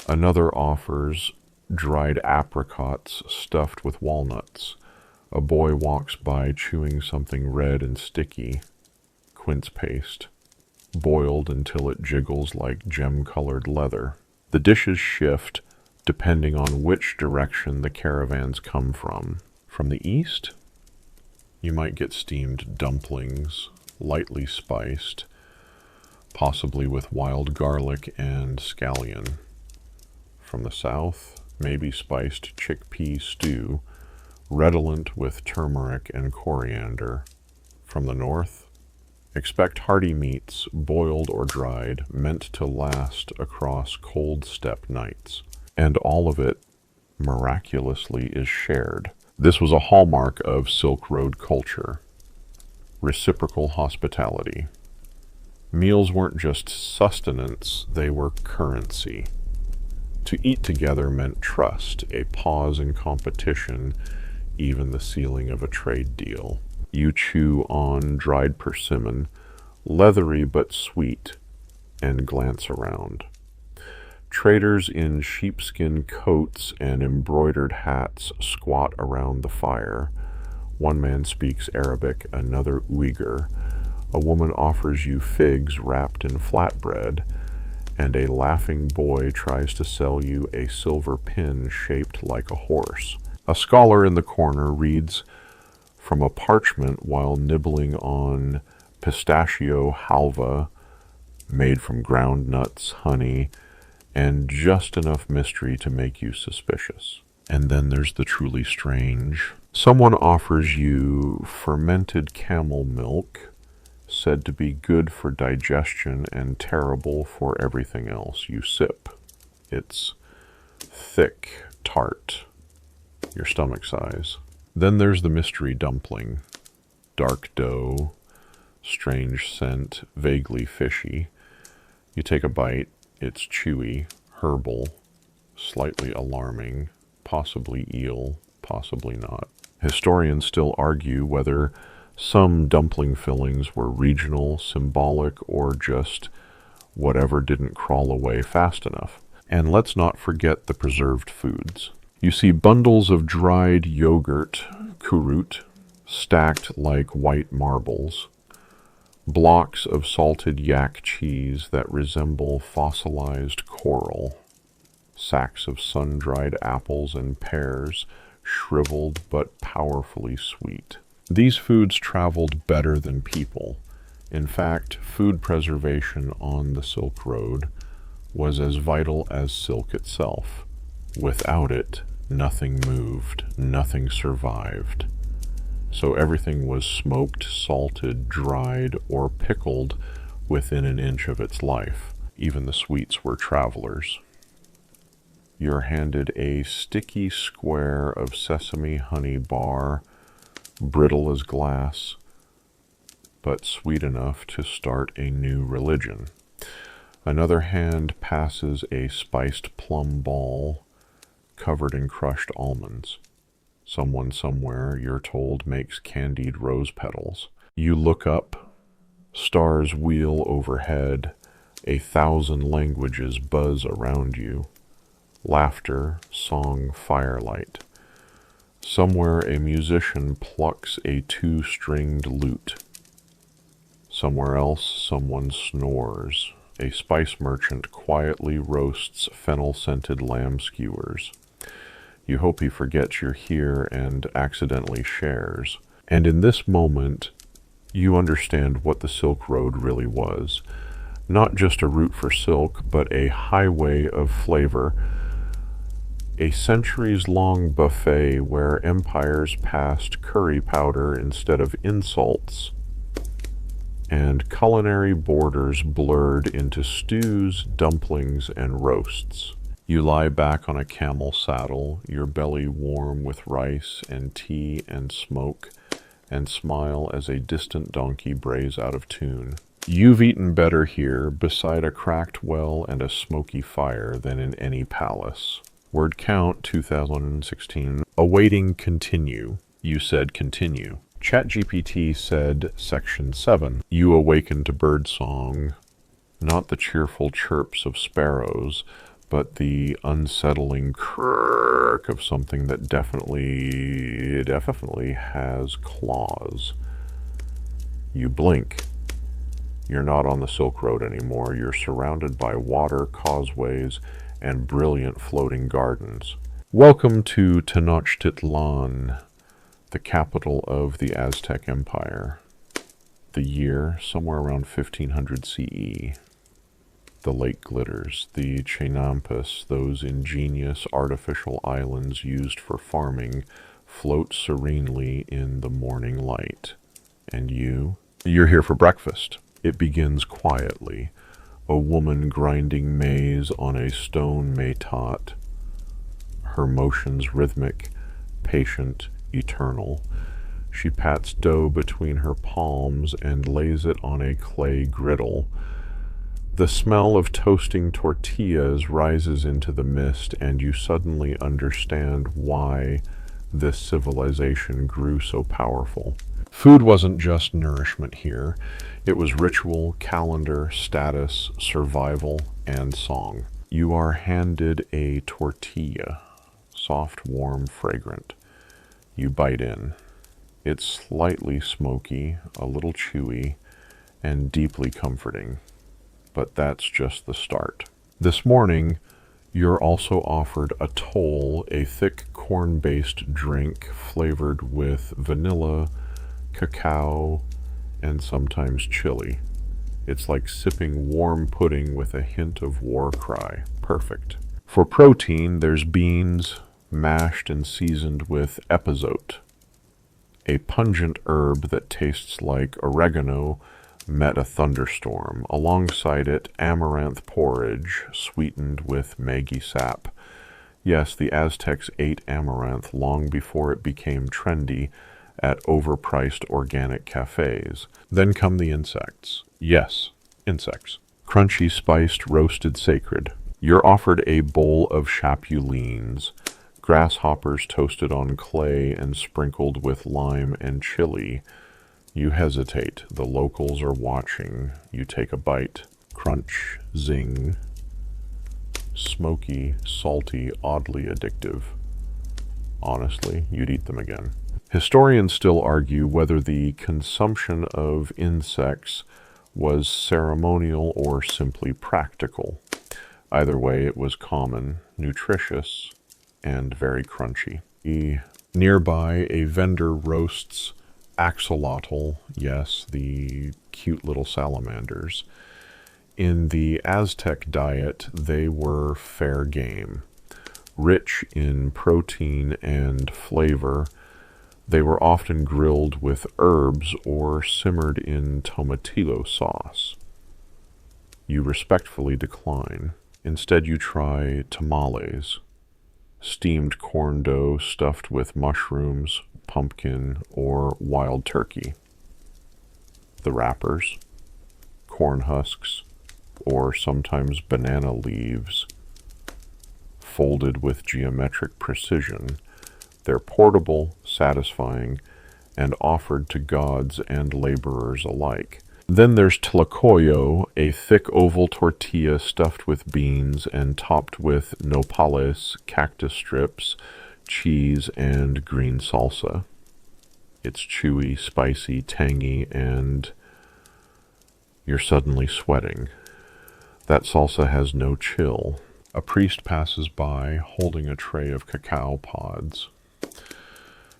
Another offers dried apricots stuffed with walnuts. A boy walks by chewing something red and sticky, quince paste, boiled until it jiggles like gem-colored leather. The dishes shift depending on which direction the caravans come from. From the east, you might get steamed dumplings, lightly spiced, possibly with wild garlic and scallion. From the south, maybe spiced chickpea stew, redolent with turmeric and coriander. From the north, expect hearty meats, boiled or dried, meant to last across cold steppe nights. And all of it, miraculously, is shared. This was a hallmark of Silk Road culture. Reciprocal hospitality. Meals weren't just sustenance, they were currency. To eat together meant trust, a pause in competition, even the sealing of a trade deal. You chew on dried persimmon, leathery but sweet, and glance around. Traders in sheepskin coats and embroidered hats squat around the fire. One man speaks Arabic, another Uyghur. A woman offers you figs wrapped in flatbread, and a laughing boy tries to sell you a silver pin shaped like a horse. A scholar in the corner reads from a parchment while nibbling on pistachio halva made from ground nuts, honey, and just enough mystery to make you suspicious. And then there's the truly strange. Someone offers you fermented camel milk, said to be good for digestion and terrible for everything else. You sip. It's thick, tart, your stomach size. Then there's the mystery dumpling. Dark dough, strange scent, vaguely fishy. You take a bite. It's chewy, herbal, slightly alarming, possibly eel, possibly not. Historians still argue whether some dumpling fillings were regional, symbolic, or just whatever didn't crawl away fast enough. And let's not forget the preserved foods. You see bundles of dried yogurt, kurut, stacked like white marbles. Blocks of salted yak cheese that resemble fossilized coral. Sacks of sun-dried apples and pears, shriveled but powerfully sweet. These foods traveled better than people. In fact, food preservation on the Silk Road was as vital as silk itself. Without it, nothing moved, nothing survived. So everything was smoked, salted, dried, or pickled within an inch of its life. Even the sweets were travelers. You're handed a sticky square of sesame honey bar, brittle as glass, but sweet enough to start a new religion. Another hand passes a spiced plum ball covered in crushed almonds. Someone somewhere, you're told, makes candied rose petals. You look up, stars wheel overhead, 1,000 languages buzz around you. Laughter, song, firelight. Somewhere a musician plucks a 2-stringed lute. Somewhere else someone snores. A spice merchant quietly roasts fennel-scented lamb skewers. You hope he forgets you're here and accidentally shares. And in this moment, you understand what the Silk Road really was. Not just a route for silk, but a highway of flavor. A centuries-long buffet where empires passed curry powder instead of insults, and culinary borders blurred into stews, dumplings, and roasts. You lie back on a camel saddle, your belly warm with rice and tea and smoke, and smile as a distant donkey brays out of tune. You've eaten better here, beside a cracked well and a smoky fire, than in any palace. Word count 2016. Awaiting continue. You said continue. ChatGPT said section 7. You awaken to birdsong, not the cheerful chirps of sparrows, but the unsettling crrrk of something that definitely has claws. You blink. You're not on the Silk Road anymore. You're surrounded by water, causeways, and brilliant floating gardens. Welcome to Tenochtitlan, the capital of the Aztec Empire. The year, somewhere around 1500 CE. The lake glitters, the Chenampas, those ingenious artificial islands used for farming, float serenely in the morning light. And you're here for breakfast. It begins quietly, a woman grinding maize on a stone matot, her motions rhythmic, patient, eternal. She pats dough between her palms and lays it on a clay griddle. The smell of toasting tortillas rises into the mist, and you suddenly understand why this civilization grew so powerful. Food wasn't just nourishment here. It was ritual, calendar, status, survival, and song. You are handed a tortilla, soft, warm, fragrant. You bite in. It's slightly smoky, a little chewy, and deeply comforting. But that's just the start. This morning, you're also offered a toll, a thick corn-based drink flavored with vanilla, cacao, and sometimes chili. It's like sipping warm pudding with a hint of war cry. Perfect. For protein, there's beans mashed and seasoned with epazote, a pungent herb that tastes like oregano met a thunderstorm. Alongside it, amaranth porridge sweetened with Maggi sap. Yes, the Aztecs ate amaranth long before it became trendy at overpriced organic cafes. Then come the insects. Yes, insects. Crunchy, spiced, roasted, sacred. You're offered a bowl of chapulines, grasshoppers toasted on clay and sprinkled with lime and chili. You hesitate. The locals are watching. You take a bite. Crunch, zing. Smoky, salty, oddly addictive. Honestly, you'd eat them again. Historians still argue whether the consumption of insects was ceremonial or simply practical. Either way, it was common, nutritious, and very crunchy. Nearby, a vendor roasts axolotl, yes, the cute little salamanders. In the Aztec diet, they were fair game. Rich in protein and flavor, they were often grilled with herbs or simmered in tomatillo sauce. You respectfully decline. Instead, you try tamales, steamed corn dough stuffed with mushrooms, pumpkin, or wild turkey. The wrappers, corn husks, or sometimes banana leaves, folded with geometric precision. They're portable, satisfying, and offered to gods and laborers alike. Then there's tlacoyo, a thick oval tortilla stuffed with beans and topped with nopales, cactus strips, cheese, and green salsa. It's chewy, spicy, tangy, and you're suddenly sweating. That salsa has no chill. A priest passes by, holding a tray of cacao pods.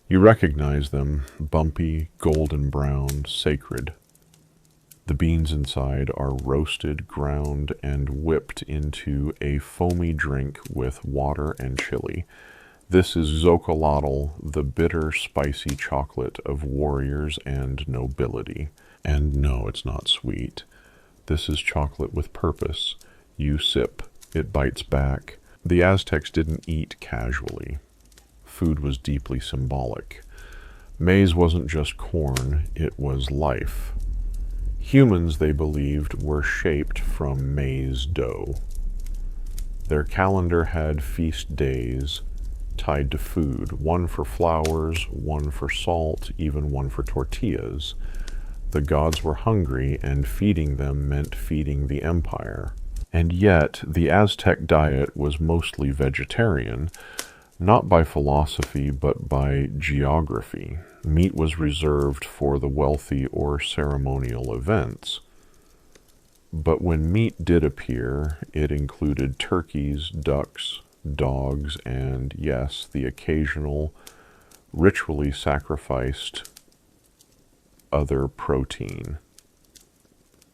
You recognize them, bumpy, golden brown, sacred. The beans inside are roasted, ground, and whipped into a foamy drink with water and chili. This is xocolotl, the bitter, spicy chocolate of warriors and nobility. And no, it's not sweet. This is chocolate with purpose. You sip. It bites back. The Aztecs didn't eat casually. Food was deeply symbolic. Maize wasn't just corn, it was life. Humans, they believed, were shaped from maize dough. Their calendar had feast days tied to food, one for flowers, one for salt, even one for tortillas. The gods were hungry, and feeding them meant feeding the empire. And yet, the Aztec diet was mostly vegetarian, not by philosophy, but by geography. Meat was reserved for the wealthy or ceremonial events. But when meat did appear, it included turkeys, ducks, dogs, and, yes, the occasional ritually sacrificed other protein.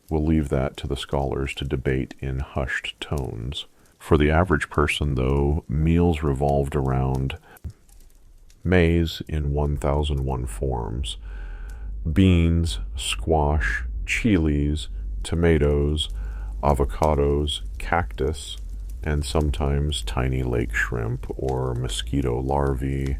We'll leave that to the scholars to debate in hushed tones. For the average person, though, meals revolved around maize in 1001 forms, beans, squash, chilies, tomatoes, avocados, cactus, and sometimes tiny lake shrimp or mosquito larvae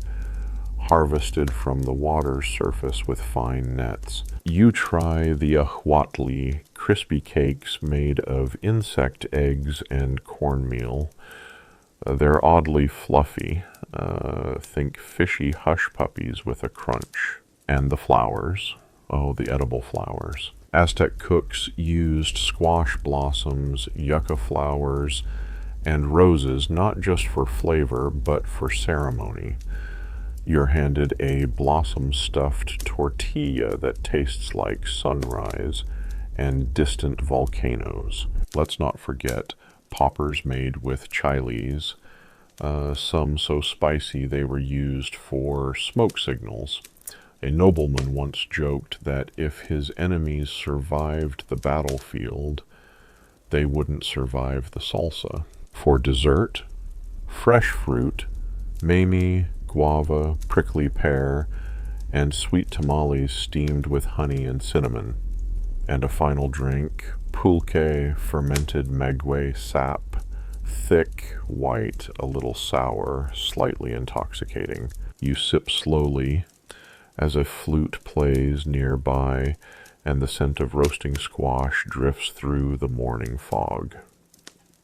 harvested from the water's surface with fine nets. You try the ahuatl, crispy cakes made of insect eggs and cornmeal. They're oddly fluffy. Think fishy hush puppies with a crunch. And the flowers. Oh, the edible flowers. Aztec cooks used squash blossoms, yucca flowers, and roses not just for flavor, but for ceremony. You're handed a blossom-stuffed tortilla that tastes like sunrise and distant volcanoes. Let's not forget poppers made with chiles, some so spicy they were used for smoke signals. A nobleman once joked that if his enemies survived the battlefield, they wouldn't survive the salsa. For dessert, fresh fruit, mamey, guava, prickly pear, and sweet tamales steamed with honey and cinnamon. And a final drink, pulque, fermented maguey sap, thick, white, a little sour, slightly intoxicating. You sip slowly as a flute plays nearby, and the scent of roasting squash drifts through the morning fog.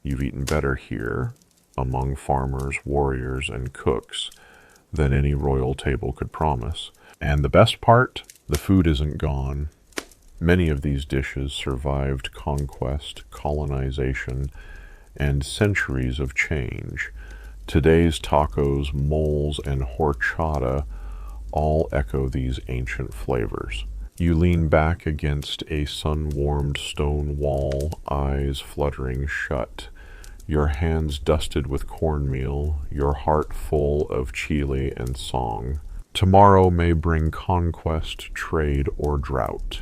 You've eaten better here, among farmers, warriors, and cooks, than any royal table could promise. And the best part? The food isn't gone. Many of these dishes survived conquest, colonization, and centuries of change. Today's tacos, moles, and horchata all echo these ancient flavors. You lean back against a sun-warmed stone wall, eyes fluttering shut, your hands dusted with cornmeal, your heart full of chili and song. Tomorrow may bring conquest, trade, or drought.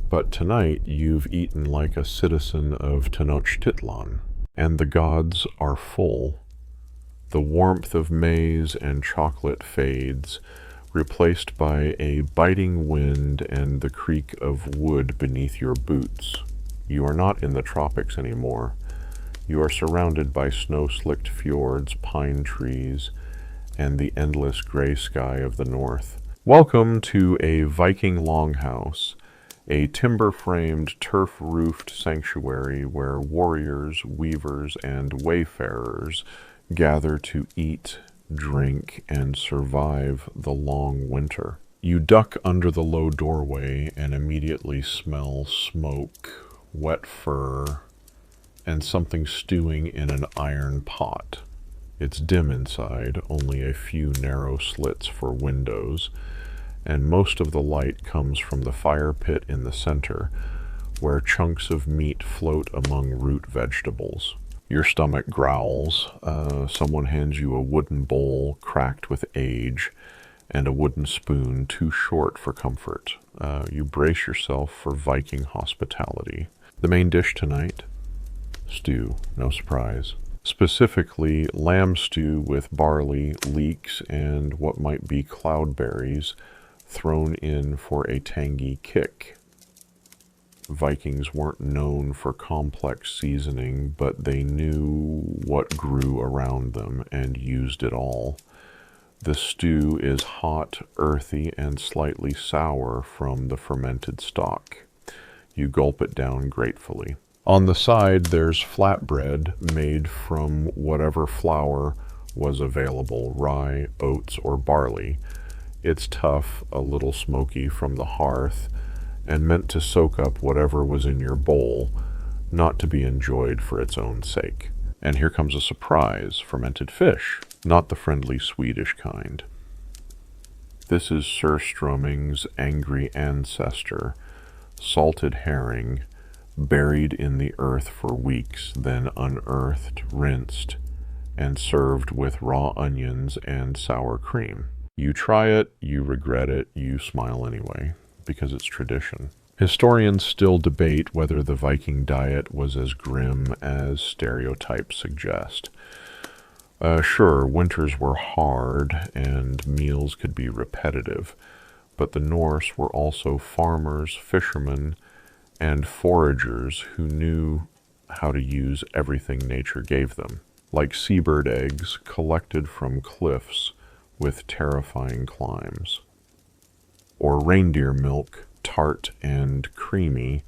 But tonight you've eaten like a citizen of Tenochtitlan, and the gods are full. The warmth of maize and chocolate fades, replaced by a biting wind and the creak of wood beneath your boots. You are not in the tropics anymore. You are surrounded by snow-slicked fjords, pine trees, and the endless gray sky of the north. Welcome to a Viking longhouse, a timber-framed, turf-roofed sanctuary where warriors, weavers, and wayfarers gather to eat, drink, and survive the long winter. You duck under the low doorway and immediately smell smoke, wet fur, and something stewing in an iron pot. It's dim inside, only a few narrow slits for windows, and most of the light comes from the fire pit in the center, where chunks of meat float among root vegetables. Your stomach growls. Someone hands you a wooden bowl cracked with age and a wooden spoon too short for comfort. You brace yourself for Viking hospitality. The main dish tonight? Stew, no surprise. Specifically, lamb stew with barley, leeks, and what might be cloudberries thrown in for a tangy kick. Vikings weren't known for complex seasoning, but they knew what grew around them and used it all. The stew is hot, earthy, and slightly sour from the fermented stock. You gulp it down gratefully. On the side, there's flatbread made from whatever flour was available, rye, oats, or barley. It's tough, a little smoky from the hearth, and meant to soak up whatever was in your bowl, not to be enjoyed for its own sake. And here comes a surprise, fermented fish, not the friendly Swedish kind. This is surströmming's angry ancestor, salted herring, buried in the earth for weeks, then unearthed, rinsed, and served with raw onions and sour cream. You try it, you regret it, you smile anyway, because it's tradition. Historians still debate whether the Viking diet was as grim as stereotypes suggest. Sure, winters were hard and meals could be repetitive, but the Norse were also farmers, fishermen, and foragers who knew how to use everything nature gave them, like seabird eggs collected from cliffs with terrifying climbs, or reindeer milk, tart and creamy,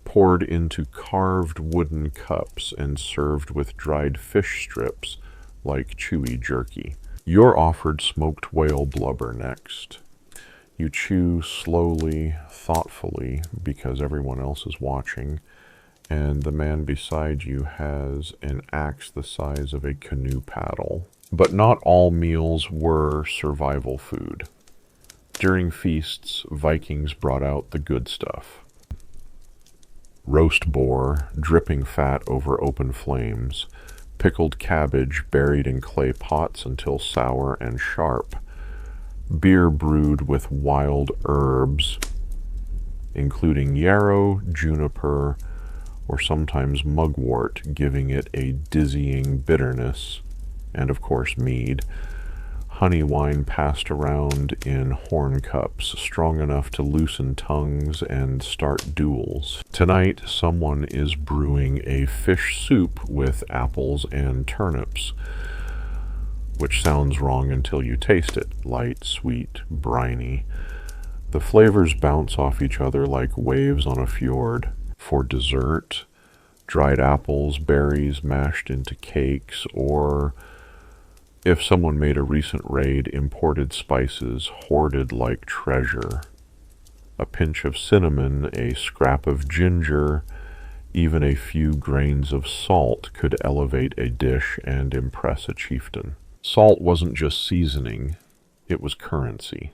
poured into carved wooden cups and served with dried fish strips like chewy jerky. You're offered smoked whale blubber next. You chew slowly, thoughtfully, because everyone else is watching, and the man beside you has an axe the size of a canoe paddle. But not all meals were survival food. During feasts, Vikings brought out the good stuff. Roast boar, dripping fat over open flames, pickled cabbage buried in clay pots until sour and sharp, beer brewed with wild herbs, including yarrow, juniper, or sometimes mugwort, giving it a dizzying bitterness, and of course mead. Honey wine passed around in horn cups, strong enough to loosen tongues and start duels. Tonight, someone is brewing a fish soup with apples and turnips, which sounds wrong until you taste it. Light, sweet, briny. The flavors bounce off each other like waves on a fjord. For dessert, dried apples, berries mashed into cakes, or if someone made a recent raid, imported spices hoarded like treasure. A pinch of cinnamon, a scrap of ginger, even a few grains of salt could elevate a dish and impress a chieftain. Salt wasn't just seasoning, it was currency.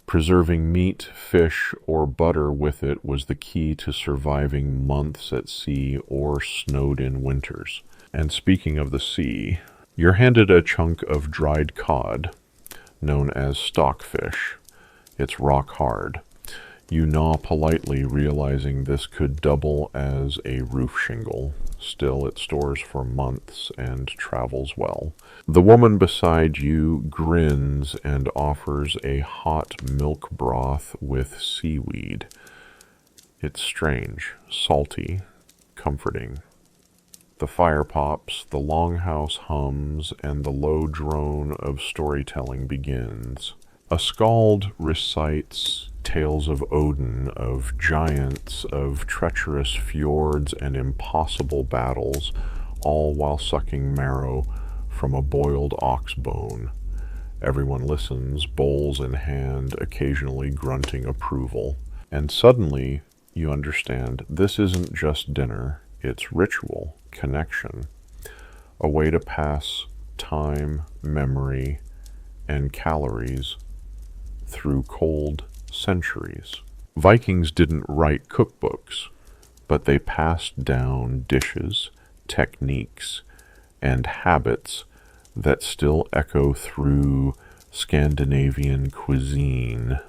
Preserving meat, fish, or butter with it was the key to surviving months at sea or snowed-in winters. And speaking of the sea, you're handed a chunk of dried cod, known as stockfish. It's rock hard. You gnaw politely, realizing this could double as a roof shingle. Still, it stores for months and travels well. The woman beside you grins and offers a hot milk broth with seaweed. It's strange, salty, comforting. The fire pops, the longhouse hums, and the low drone of storytelling begins. A skald recites tales of Odin, of giants, of treacherous fjords and impossible battles, all while sucking marrow from a boiled ox bone. Everyone listens, bowls in hand, occasionally grunting approval. And suddenly you understand this isn't just dinner, it's ritual, connection, a way to pass time, memory, and calories through cold centuries. Vikings didn't write cookbooks, but they passed down dishes, techniques, and habits that still echo through Scandinavian cuisine,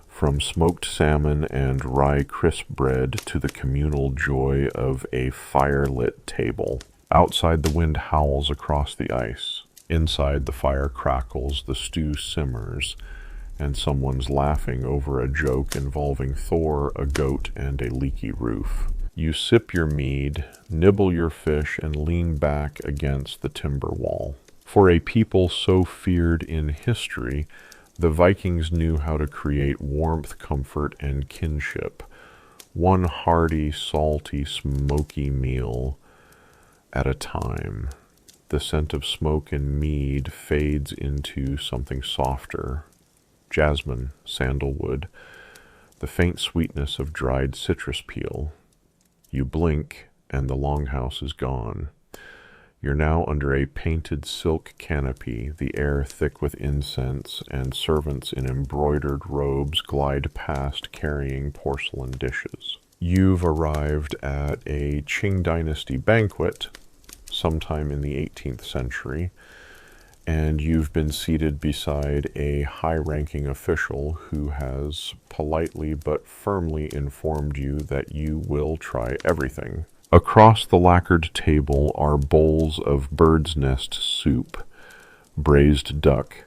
from smoked salmon and rye crisp bread to the communal joy of a fire-lit table. Outside, the wind howls across the ice. Inside, the fire crackles, the stew simmers, and someone's laughing over a joke involving Thor, a goat, and a leaky roof. You sip your mead, nibble your fish, and lean back against the timber wall. For a people so feared in history, the Vikings knew how to create warmth, comfort, and kinship. One hearty, salty, smoky meal at a time. The scent of smoke and mead fades into something softer. Jasmine, sandalwood, the faint sweetness of dried citrus peel. You blink, and the longhouse is gone. You're now under a painted silk canopy, the air thick with incense, and servants in embroidered robes glide past carrying porcelain dishes. You've arrived at a Qing Dynasty banquet sometime in the 18th century, and you've been seated beside a high-ranking official who has politely but firmly informed you that you will try everything. Across the lacquered table are bowls of bird's nest soup, braised duck,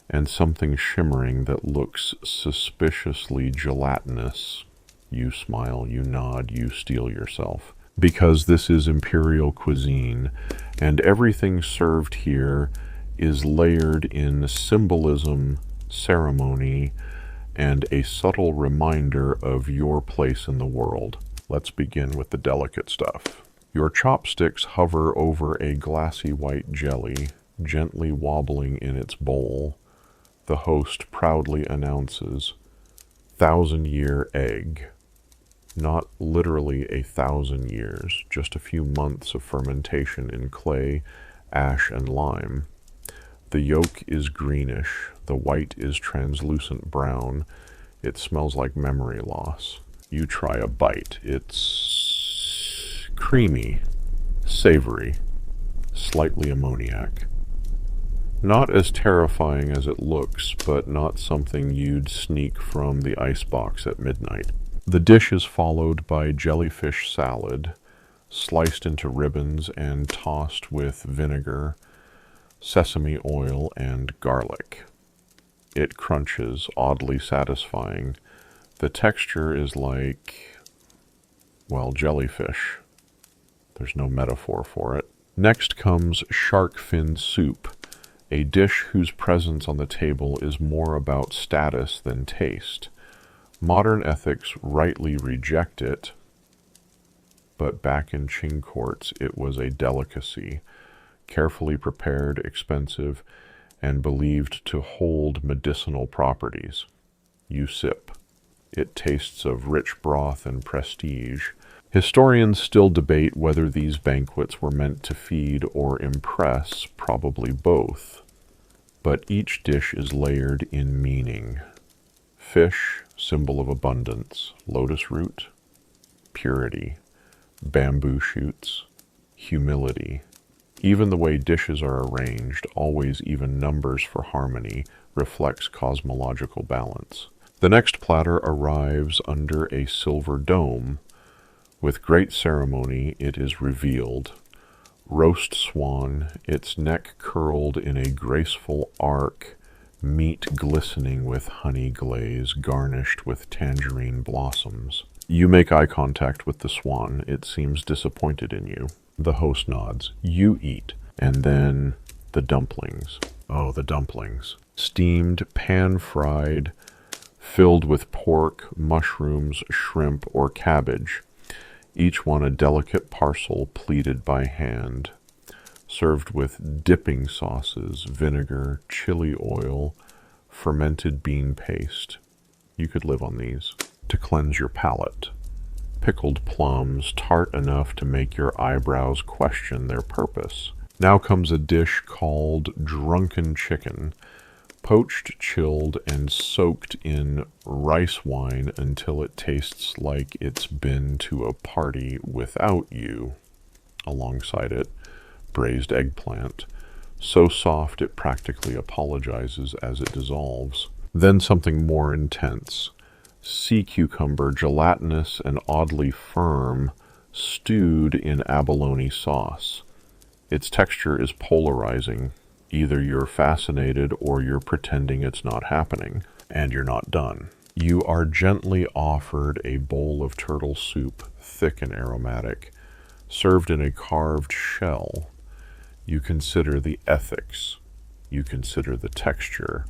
and something shimmering that looks suspiciously gelatinous. You smile, you nod, you steel yourself. Because this is imperial cuisine, and everything served here is layered in symbolism, ceremony, and a subtle reminder of your place in the world. Let's begin with the delicate stuff. Your chopsticks hover over a glassy white jelly, gently wobbling in its bowl. The host proudly announces, 1,000-year egg. Not literally 1,000 years, just a few months of fermentation in clay, ash, and lime. The yolk is greenish, the white is translucent brown. It smells like memory loss. You try a bite. It's creamy, savory, slightly ammoniac. Not as terrifying as it looks, but not something you'd sneak from the icebox at midnight. The dish is followed by jellyfish salad, sliced into ribbons and tossed with vinegar, sesame oil, and garlic. It crunches, oddly satisfying. The texture is like, well, jellyfish. There's no metaphor for it. Next comes shark fin soup, a dish whose presence on the table is more about status than taste. Modern ethics rightly reject it, but back in Qing courts it was a delicacy, carefully prepared, expensive, and believed to hold medicinal properties. You sip. It tastes of rich broth and prestige. Historians still debate whether these banquets were meant to feed or impress, probably both. But each dish is layered in meaning. Fish, symbol of abundance. Lotus root, purity. Bamboo shoots, humility. Even the way dishes are arranged, always even numbers for harmony, reflects cosmological balance. The next platter arrives under a silver dome. With great ceremony, it is revealed. Roast swan, its neck curled in a graceful arc, meat glistening with honey glaze, garnished with tangerine blossoms. You make eye contact with the swan. It seems disappointed in you. The host nods. You eat. And then the dumplings. Oh, the dumplings. Steamed, pan-fried, filled with pork, mushrooms, shrimp, or cabbage. Each one a delicate parcel pleated by hand, served with dipping sauces, vinegar, chili oil, fermented bean paste. You could live on these. To cleanse your palate. Pickled plums, tart enough to make your eyebrows question their purpose. Now comes a dish called drunken chicken, poached, chilled, and soaked in rice wine until it tastes like it's been to a party without you. Alongside it, braised eggplant, so soft it practically apologizes as it dissolves. Then something more intense. Sea cucumber, gelatinous and oddly firm, stewed in abalone sauce. Its texture is polarizing. Either you're fascinated or you're pretending it's not happening, and you're not done. You are gently offered a bowl of turtle soup, thick and aromatic, served in a carved shell. You consider the ethics. You consider the texture.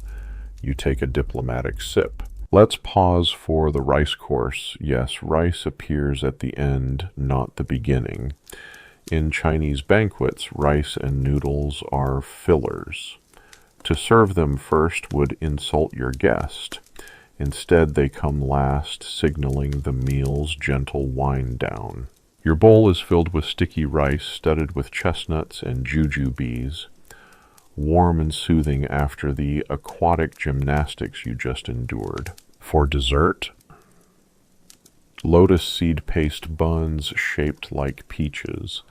You take a diplomatic sip. Let's pause for the rice course. Yes, rice appears at the end, not the beginning. In Chinese banquets, rice and noodles are fillers. To serve them first would insult your guest. Instead, they come last, signaling the meal's gentle wind down. Your bowl is filled with sticky rice studded with chestnuts and jujubes, warm and soothing after the aquatic gymnastics you just endured. For dessert, lotus seed paste buns shaped like peaches,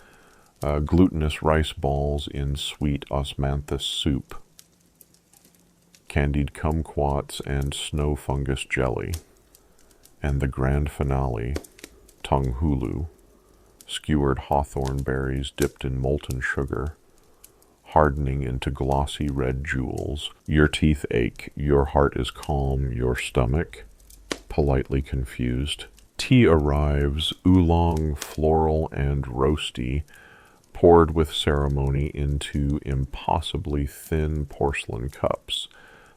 glutinous rice balls in sweet osmanthus soup, candied kumquats and snow fungus jelly, and the grand finale, tonghulu, skewered hawthorn berries dipped in molten sugar, hardening into glossy red jewels. Your teeth ache, your heart is calm, your stomach politely confused. Tea arrives, oolong, floral, and roasty, poured with ceremony into impossibly thin porcelain cups.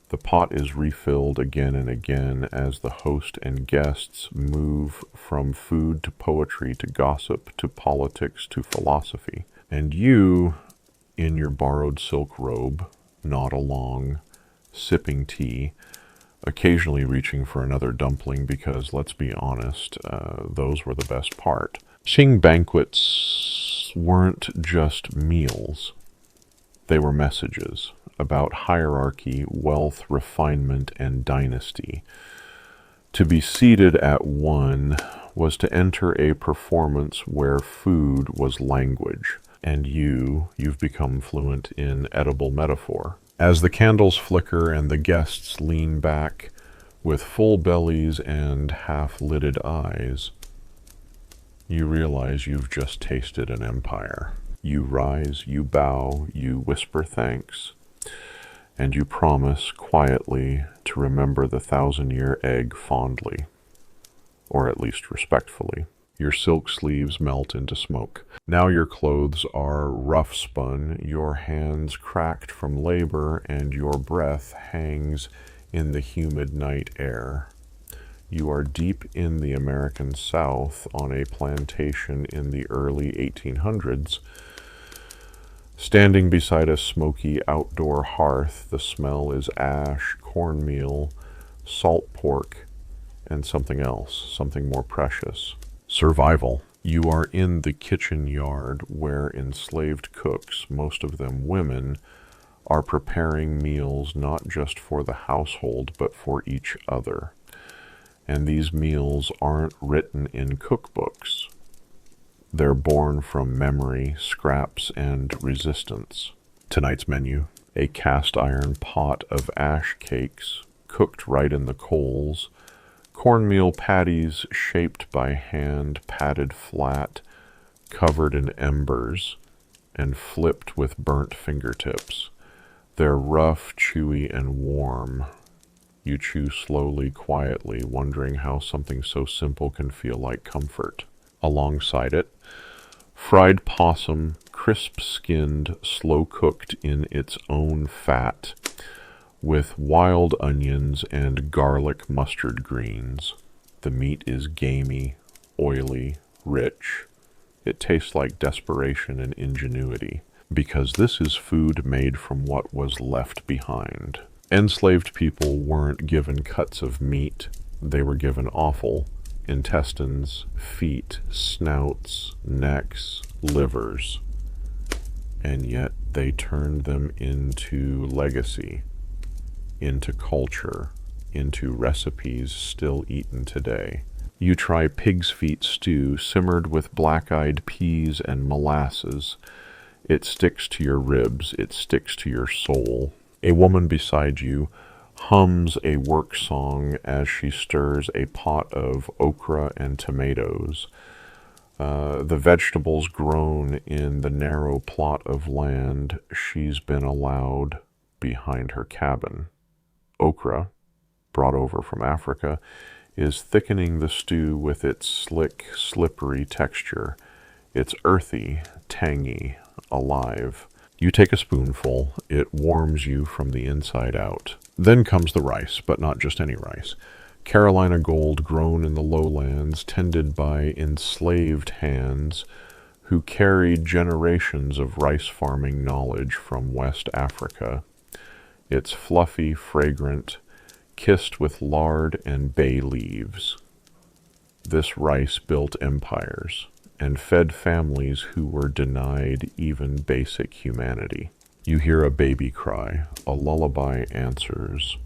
The pot is refilled again and again as the host and guests move from food to poetry to gossip to politics to philosophy. And you, in your borrowed silk robe, nod along, sipping tea, occasionally reaching for another dumpling because, let's be honest, those were the best part. Qing banquets weren't just meals. They were messages about hierarchy, wealth, refinement, and dynasty. To be seated at one was to enter a performance where food was language, and you've become fluent in edible metaphor. As the candles flicker and the guests lean back with full bellies and half-lidded eyes, you realize you've just tasted an empire. You rise, you bow, you whisper thanks, and you promise quietly to remember the 1,000-year egg fondly, or at least respectfully. Your silk sleeves melt into smoke. Now your clothes are rough spun, your hands cracked from labor, and your breath hangs in the humid night air. You are deep in the American South on a plantation in the early 1800s. Standing beside a smoky outdoor hearth, the smell is ash, cornmeal, salt pork, and something else, something more precious. Survival. You are in the kitchen yard where enslaved cooks, most of them women, are preparing meals not just for the household but for each other. And these meals aren't written in cookbooks. They're born from memory, scraps, and resistance. Tonight's menu: a cast iron pot of ash cakes, cooked right in the coals, cornmeal patties shaped by hand, patted flat, covered in embers, and flipped with burnt fingertips. They're rough, chewy, and warm. You chew slowly, quietly, wondering how something so simple can feel like comfort. Alongside it, fried possum, crisp-skinned, slow-cooked in its own fat, with wild onions and garlic mustard greens. The meat is gamey, oily, rich. It tastes like desperation and ingenuity, because this is food made from what was left behind. Enslaved people weren't given cuts of meat. They were given offal, intestines, feet, snouts, necks, livers. And yet they turned them into legacy, into culture, into recipes still eaten today. You try pig's feet stew simmered with black-eyed peas and molasses. It sticks to your ribs, it sticks to your soul. A woman beside you hums a work song as she stirs a pot of okra and tomatoes. The vegetables grown in the narrow plot of land she's been allowed behind her cabin. Okra, brought over from Africa, is thickening the stew with its slick, slippery texture. It's earthy, tangy, alive. You take a spoonful. It warms you from the inside out. Then comes the rice, but not just any rice. Carolina gold grown in the lowlands, tended by enslaved hands who carried generations of rice farming knowledge from West Africa. It's fluffy, fragrant, kissed with lard and bay leaves. This rice built empires and fed families who were denied even basic humanity. You hear a baby cry. A lullaby answers.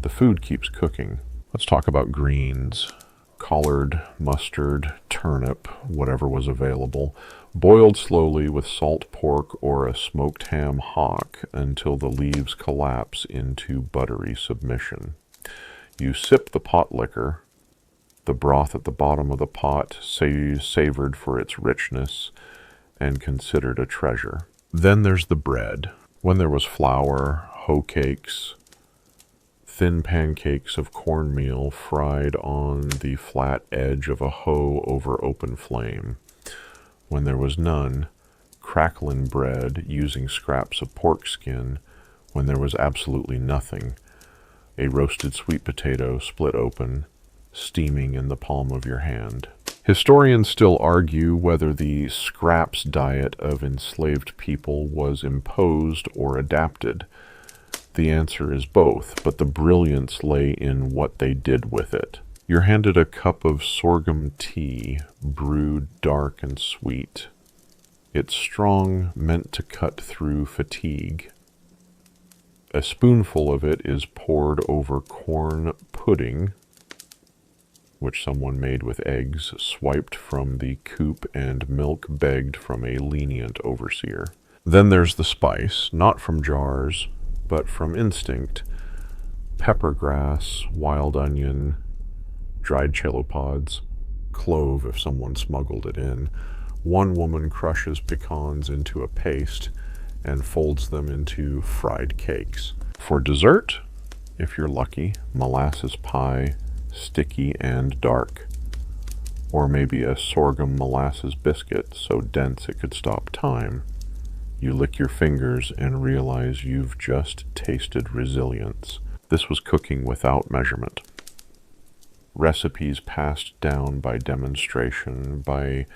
The food keeps cooking. Let's talk about greens. Collard, mustard, turnip, whatever was available, boiled slowly with salt pork or a smoked ham hock until the leaves collapse into buttery submission. You sip the pot liquor. The broth at the bottom of the pot, savored for its richness and considered a treasure. Then there's the bread. When there was flour, hoe cakes, thin pancakes of cornmeal fried on the flat edge of a hoe over open flame. When there was none, crackling bread using scraps of pork skin. When there was absolutely nothing, a roasted sweet potato split open, steaming in the palm of your hand. Historians still argue whether the scraps diet of enslaved people was imposed or adapted. The answer is both, but the brilliance lay in what they did with it. You're handed a cup of sorghum tea, brewed dark and sweet. It's strong, meant to cut through fatigue. A spoonful of it is poured over corn pudding, which someone made with eggs swiped from the coop and milk begged from a lenient overseer. Then there's the spice, not from jars, but from instinct. Pepper grass, wild onion, dried cello pods, clove if someone smuggled it in. One woman crushes pecans into a paste and folds them into fried cakes. For dessert, if you're lucky, molasses pie, sticky and dark. Or maybe a sorghum molasses biscuit so dense it could stop time. You lick your fingers and realize you've just tasted resilience. This was cooking without measurement. Recipes passed down by demonstration, by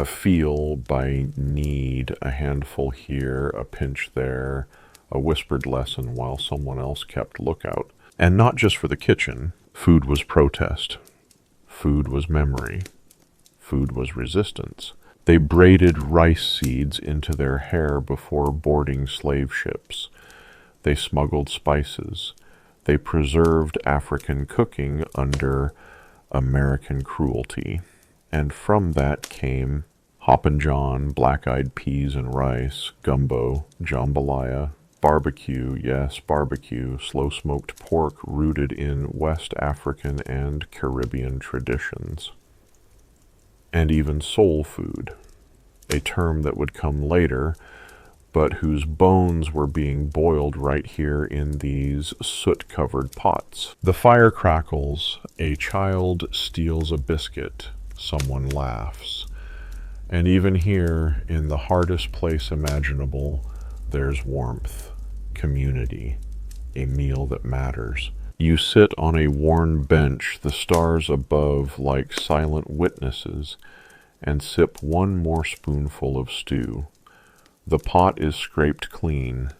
feel, by need, a handful here, a pinch there, a whispered lesson while someone else kept lookout. And not just for the kitchen. Food was protest. Food was memory. Food was resistance. They braided rice seeds into their hair before boarding slave ships. They smuggled spices. They preserved African cooking under American cruelty. And from that came Hoppin' John, black-eyed peas and rice, gumbo, jambalaya, barbecue, yes, barbecue, slow-smoked pork rooted in West African and Caribbean traditions. And even soul food, a term that would come later, but whose bones were being boiled right here in these soot-covered pots. The fire crackles, a child steals a biscuit, someone laughs. And even here, in the hardest place imaginable, there's warmth, community, a meal that matters. You sit on a worn bench, the stars above like silent witnesses, and sip one more spoonful of stew. The pot is scraped clean.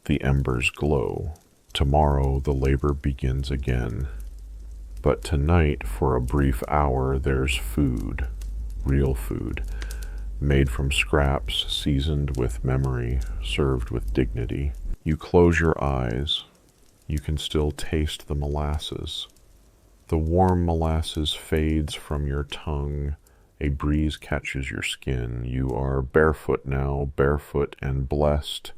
The embers glow. Tomorrow the labor begins again. But tonight, for a brief hour, there's food, real food, made from scraps, seasoned with memory, served with dignity. You close your eyes. You can still taste the molasses. The warm molasses fades from your tongue. A breeze catches your skin. You are barefoot now, barefoot and blessed,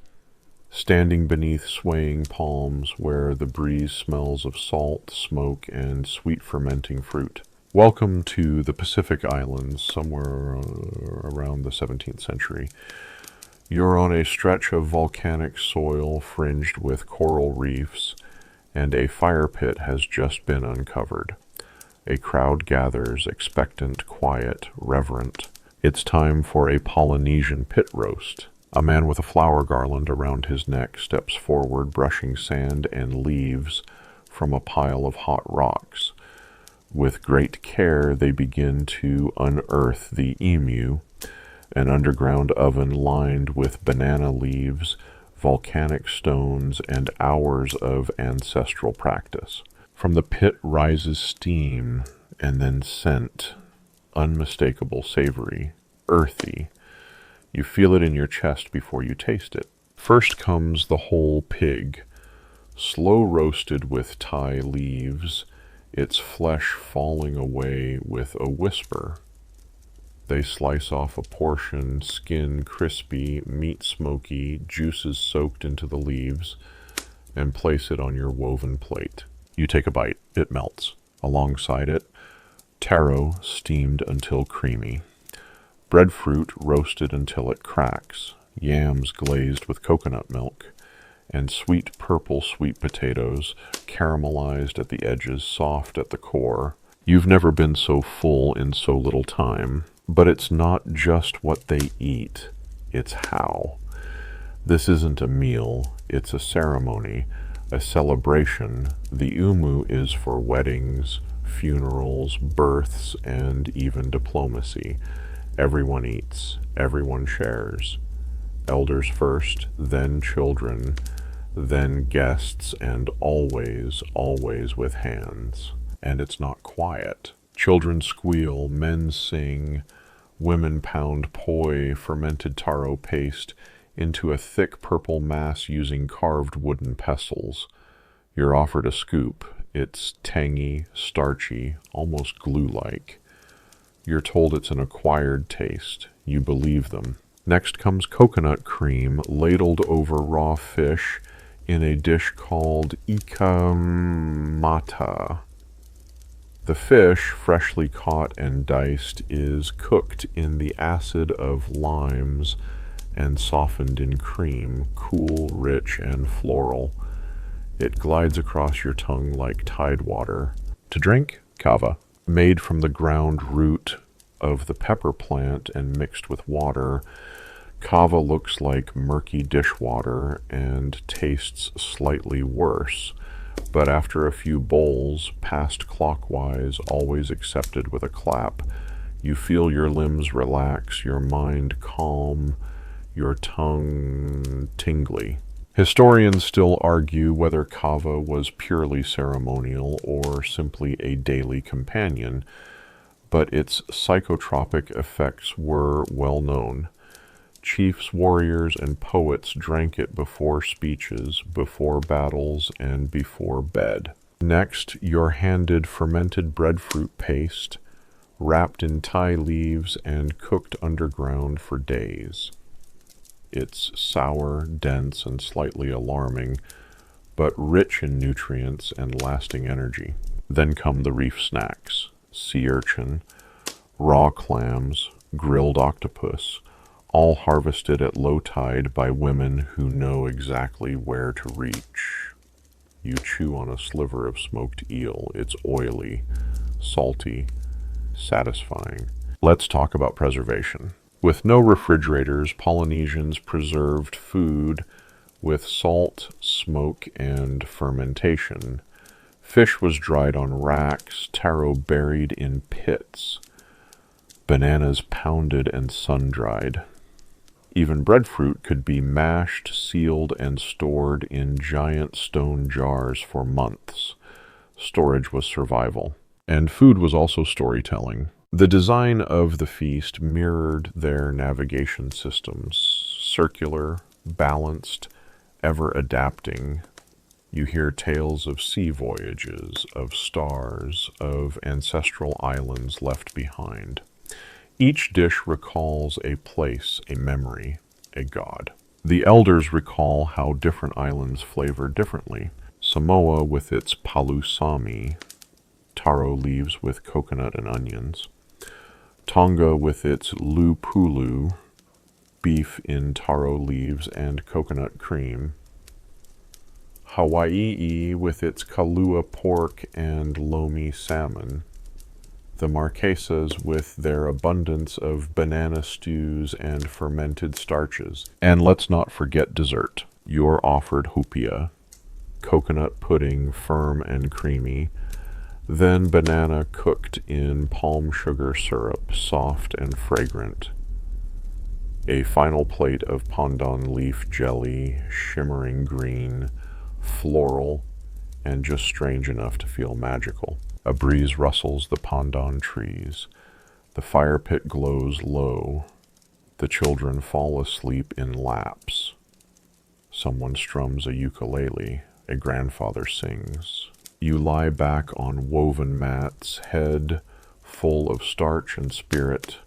standing beneath swaying palms where the breeze smells of salt, smoke, and sweet fermenting fruit. Welcome to the Pacific Islands, somewhere around the 17th century. You're on a stretch of volcanic soil fringed with coral reefs, and a fire pit has just been uncovered. A crowd gathers, expectant, quiet, reverent. It's time for a Polynesian pit roast. A man with a flower garland around his neck steps forward, brushing sand and leaves from a pile of hot rocks. With great care, they begin to unearth the emu, an underground oven lined with banana leaves, volcanic stones, and hours of ancestral practice. From the pit rises steam, and then scent, unmistakable, savory, earthy. You feel it in your chest before you taste it. First comes the whole pig, slow roasted with Thai leaves, its flesh falling away with a whisper. They slice off a portion, skin crispy, meat smoky, juices soaked into the leaves, and place it on your woven plate. You take a bite. It melts. Alongside it, taro steamed until creamy, breadfruit roasted until it cracks, yams glazed with coconut milk, and sweet purple sweet potatoes, caramelized at the edges, soft at the core. You've never been so full in so little time. But it's not just what they eat, it's how. This isn't a meal, it's a ceremony, a celebration. The umu is for weddings, funerals, births, and even diplomacy. Everyone eats, everyone shares. Elders first, then children, then guests, and always, always with hands. And it's not quiet. Children squeal, men sing, women pound poi, fermented taro paste, into a thick purple mass using carved wooden pestles. You're offered a scoop. It's tangy, starchy, almost glue-like. You're told it's an acquired taste. You believe them. Next comes coconut cream, ladled over raw fish in a dish called ikamata. The fish, freshly caught and diced, is cooked in the acid of limes and softened in cream, cool, rich, and floral. It glides across your tongue like tide water. To drink, kava, made from the ground root of the pepper plant and mixed with water. Kava looks like murky dishwater and tastes slightly worse. But after a few bowls, passed clockwise, always accepted with a clap, you feel your limbs relax, your mind calm, your tongue tingly. Historians still argue whether kava was purely ceremonial or simply a daily companion, but its psychotropic effects were well known. Chiefs, warriors, and poets drank it before speeches, before battles, and before bed. Next, you're handed fermented breadfruit paste, wrapped in Thai leaves and cooked underground for days. It's sour, dense, and slightly alarming, but rich in nutrients and lasting energy. Then come the reef snacks: sea urchin, raw clams, grilled octopus, all harvested at low tide by women who know exactly where to reach. You chew on a sliver of smoked eel. It's oily, salty, satisfying. Let's talk about preservation. With no refrigerators, Polynesians preserved food with salt, smoke, and fermentation. Fish was dried on racks, taro buried in pits, bananas pounded and sun-dried. Even breadfruit could be mashed, sealed, and stored in giant stone jars for months. Storage was survival. And food was also storytelling. The design of the feast mirrored their navigation systems, circular, balanced, ever adapting. You hear tales of sea voyages, of stars, of ancestral islands left behind. Each dish recalls a place, a memory, a god. The elders recall how different islands flavor differently. Samoa with its palusami, taro leaves with coconut and onions. Tonga with its lupulu, beef in taro leaves and coconut cream. Hawaii with its kalua pork and lomi salmon. The Marquesas with their abundance of banana stews and fermented starches. And let's not forget dessert. You're offered hupia, coconut pudding, firm and creamy, then banana cooked in palm sugar syrup, soft and fragrant. A final plate of pandan leaf jelly, shimmering green, floral, and just strange enough to feel magical. A breeze rustles the pandan trees. The fire pit glows low. The children fall asleep in laps. Someone strums a ukulele. A grandfather sings. You lie back on woven mats, head full of starch and spirit,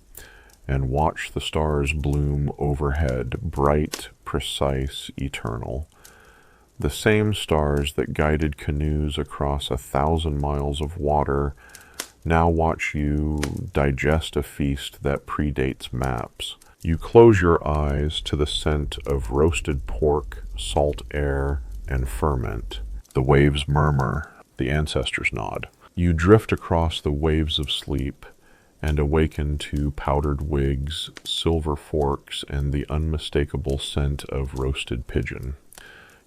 and watch the stars bloom overhead, bright, precise, eternal. The same stars that guided canoes across 1,000 miles of water now watch you digest a feast that predates maps. You close your eyes to the scent of roasted pork, salt air, and ferment. The waves murmur, the ancestors nod. You drift across the waves of sleep and awaken to powdered wigs, silver forks, and the unmistakable scent of roasted pigeon.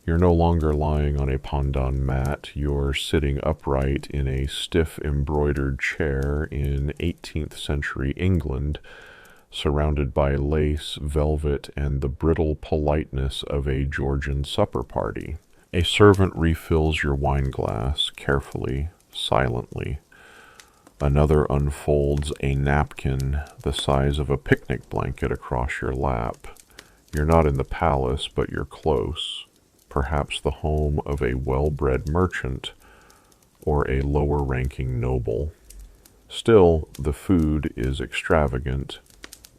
You're no longer lying on a pandan mat. You're sitting upright in a stiff embroidered chair in 18th century England, surrounded by lace, velvet, and the brittle politeness of a Georgian supper party. A servant refills your wine glass, carefully, silently. Another unfolds a napkin the size of a picnic blanket across your lap. You're not in the palace, but you're close. Perhaps the home of a well-bred merchant or a lower-ranking noble. Still, the food is extravagant,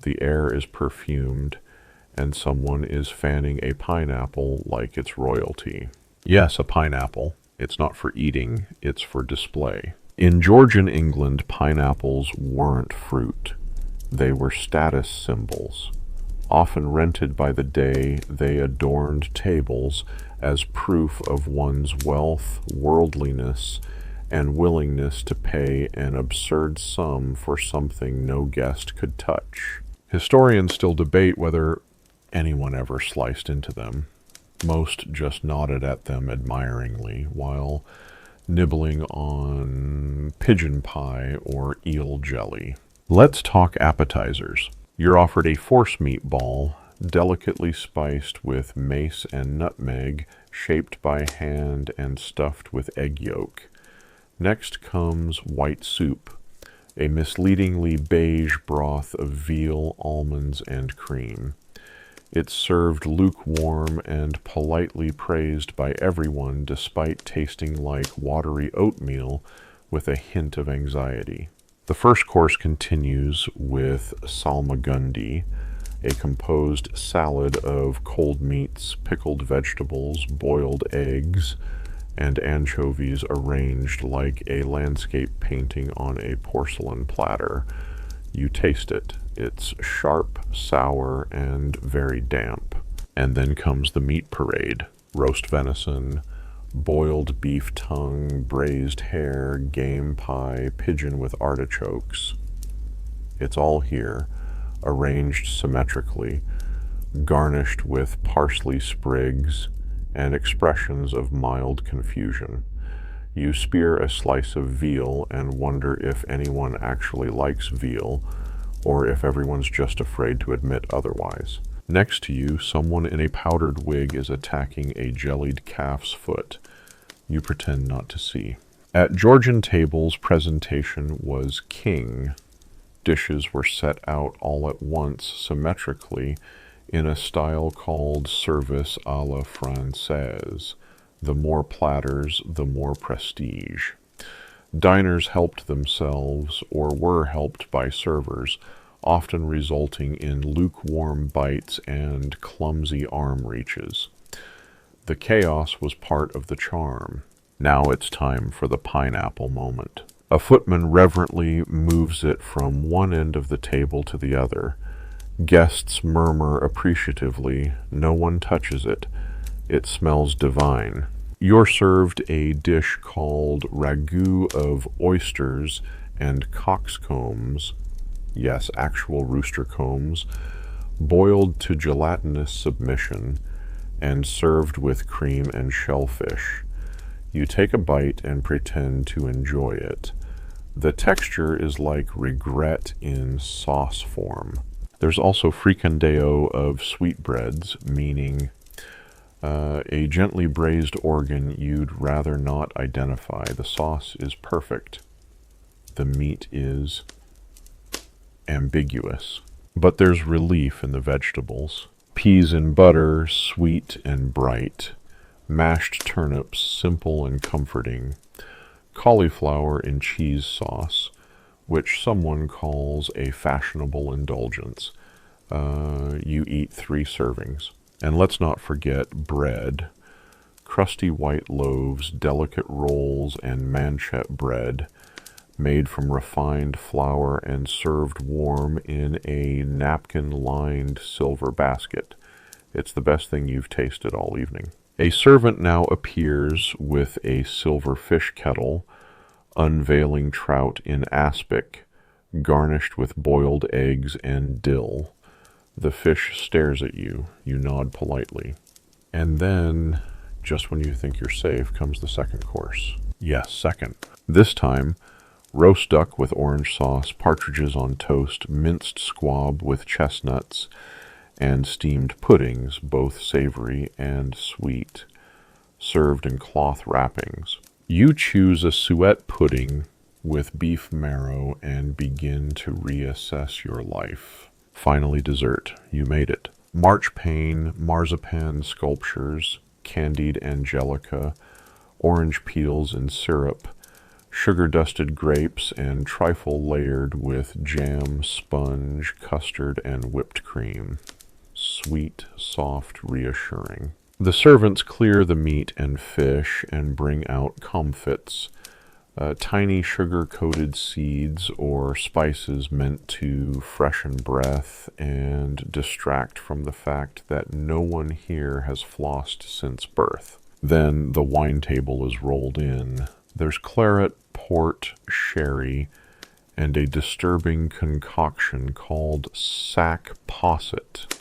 the air is perfumed, and someone is fanning a pineapple like it's royalty. Yes, a pineapple. It's not for eating, it's for display. In Georgian England, pineapples weren't fruit. They were status symbols. Often rented by the day, they adorned tables as proof of one's wealth, worldliness, and willingness to pay an absurd sum for something no guest could touch. Historians still debate whether anyone ever sliced into them. Most just nodded at them admiringly, while nibbling on pigeon pie or eel jelly. Let's talk appetizers. You're offered a force meatball, delicately spiced with mace and nutmeg, shaped by hand and stuffed with egg yolk. Next comes white soup, a misleadingly beige broth of veal, almonds, and cream. It's served lukewarm and politely praised by everyone despite tasting like watery oatmeal with a hint of anxiety. The first course continues with salmagundi, a composed salad of cold meats, pickled vegetables, boiled eggs, and anchovies arranged like a landscape painting on a porcelain platter. You taste it. It's sharp, sour, and very damp. And then comes the meat parade. Roast venison, boiled beef tongue, braised hare, game pie, pigeon with artichokes. It's all here, arranged symmetrically, garnished with parsley sprigs and expressions of mild confusion. You spear a slice of veal and wonder if anyone actually likes veal, or if everyone's just afraid to admit otherwise. Next to you, someone in a powdered wig is attacking a jellied calf's foot. You pretend not to see. At Georgian tables, presentation was king. Dishes were set out all at once, symmetrically, in a style called service à la française. The more platters, the more prestige. Diners helped themselves or were helped by servers, often resulting in lukewarm bites and clumsy arm reaches. The chaos was part of the charm. Now it's time for the pineapple moment. A footman reverently moves it from one end of the table to the other. Guests murmur appreciatively. No one touches it. It smells divine. You're served a dish called ragout of oysters and coxcombs, yes, actual rooster combs, boiled to gelatinous submission and served with cream and shellfish. You take a bite and pretend to enjoy it. The texture is like regret in sauce form. There's also fricandeo of sweetbreads, meaning a gently braised organ you'd rather not identify. The sauce is perfect. The meat is ambiguous. But there's relief in the vegetables. Peas in butter, sweet and bright. Mashed turnips, simple and comforting. Cauliflower in cheese sauce, which someone calls a fashionable indulgence. You eat 3 servings. And let's not forget bread. Crusty white loaves, delicate rolls, and manchet bread, made from refined flour and served warm in a napkin-lined silver basket. It's the best thing you've tasted all evening. A servant now appears with a silver fish kettle, unveiling trout in aspic, garnished with boiled eggs and dill. The fish stares at you. You nod politely. And then, just when you think you're safe, comes the second course. Yes, second. This time, roast duck with orange sauce, partridges on toast, minced squab with chestnuts, and steamed puddings, both savory and sweet, served in cloth wrappings. You choose a suet pudding with beef marrow and begin to reassess your life. Finally, dessert. You made it. Marchpane, marzipan sculptures, candied angelica, orange peels in syrup, sugar-dusted grapes, and trifle layered with jam, sponge, custard, and whipped cream. Sweet, soft, reassuring. The servants clear the meat and fish and bring out comfits, tiny sugar-coated seeds or spices meant to freshen breath and distract from the fact that no one here has flossed since birth. Then the wine table is rolled in. There's claret, port, sherry, and a disturbing concoction called sack posset,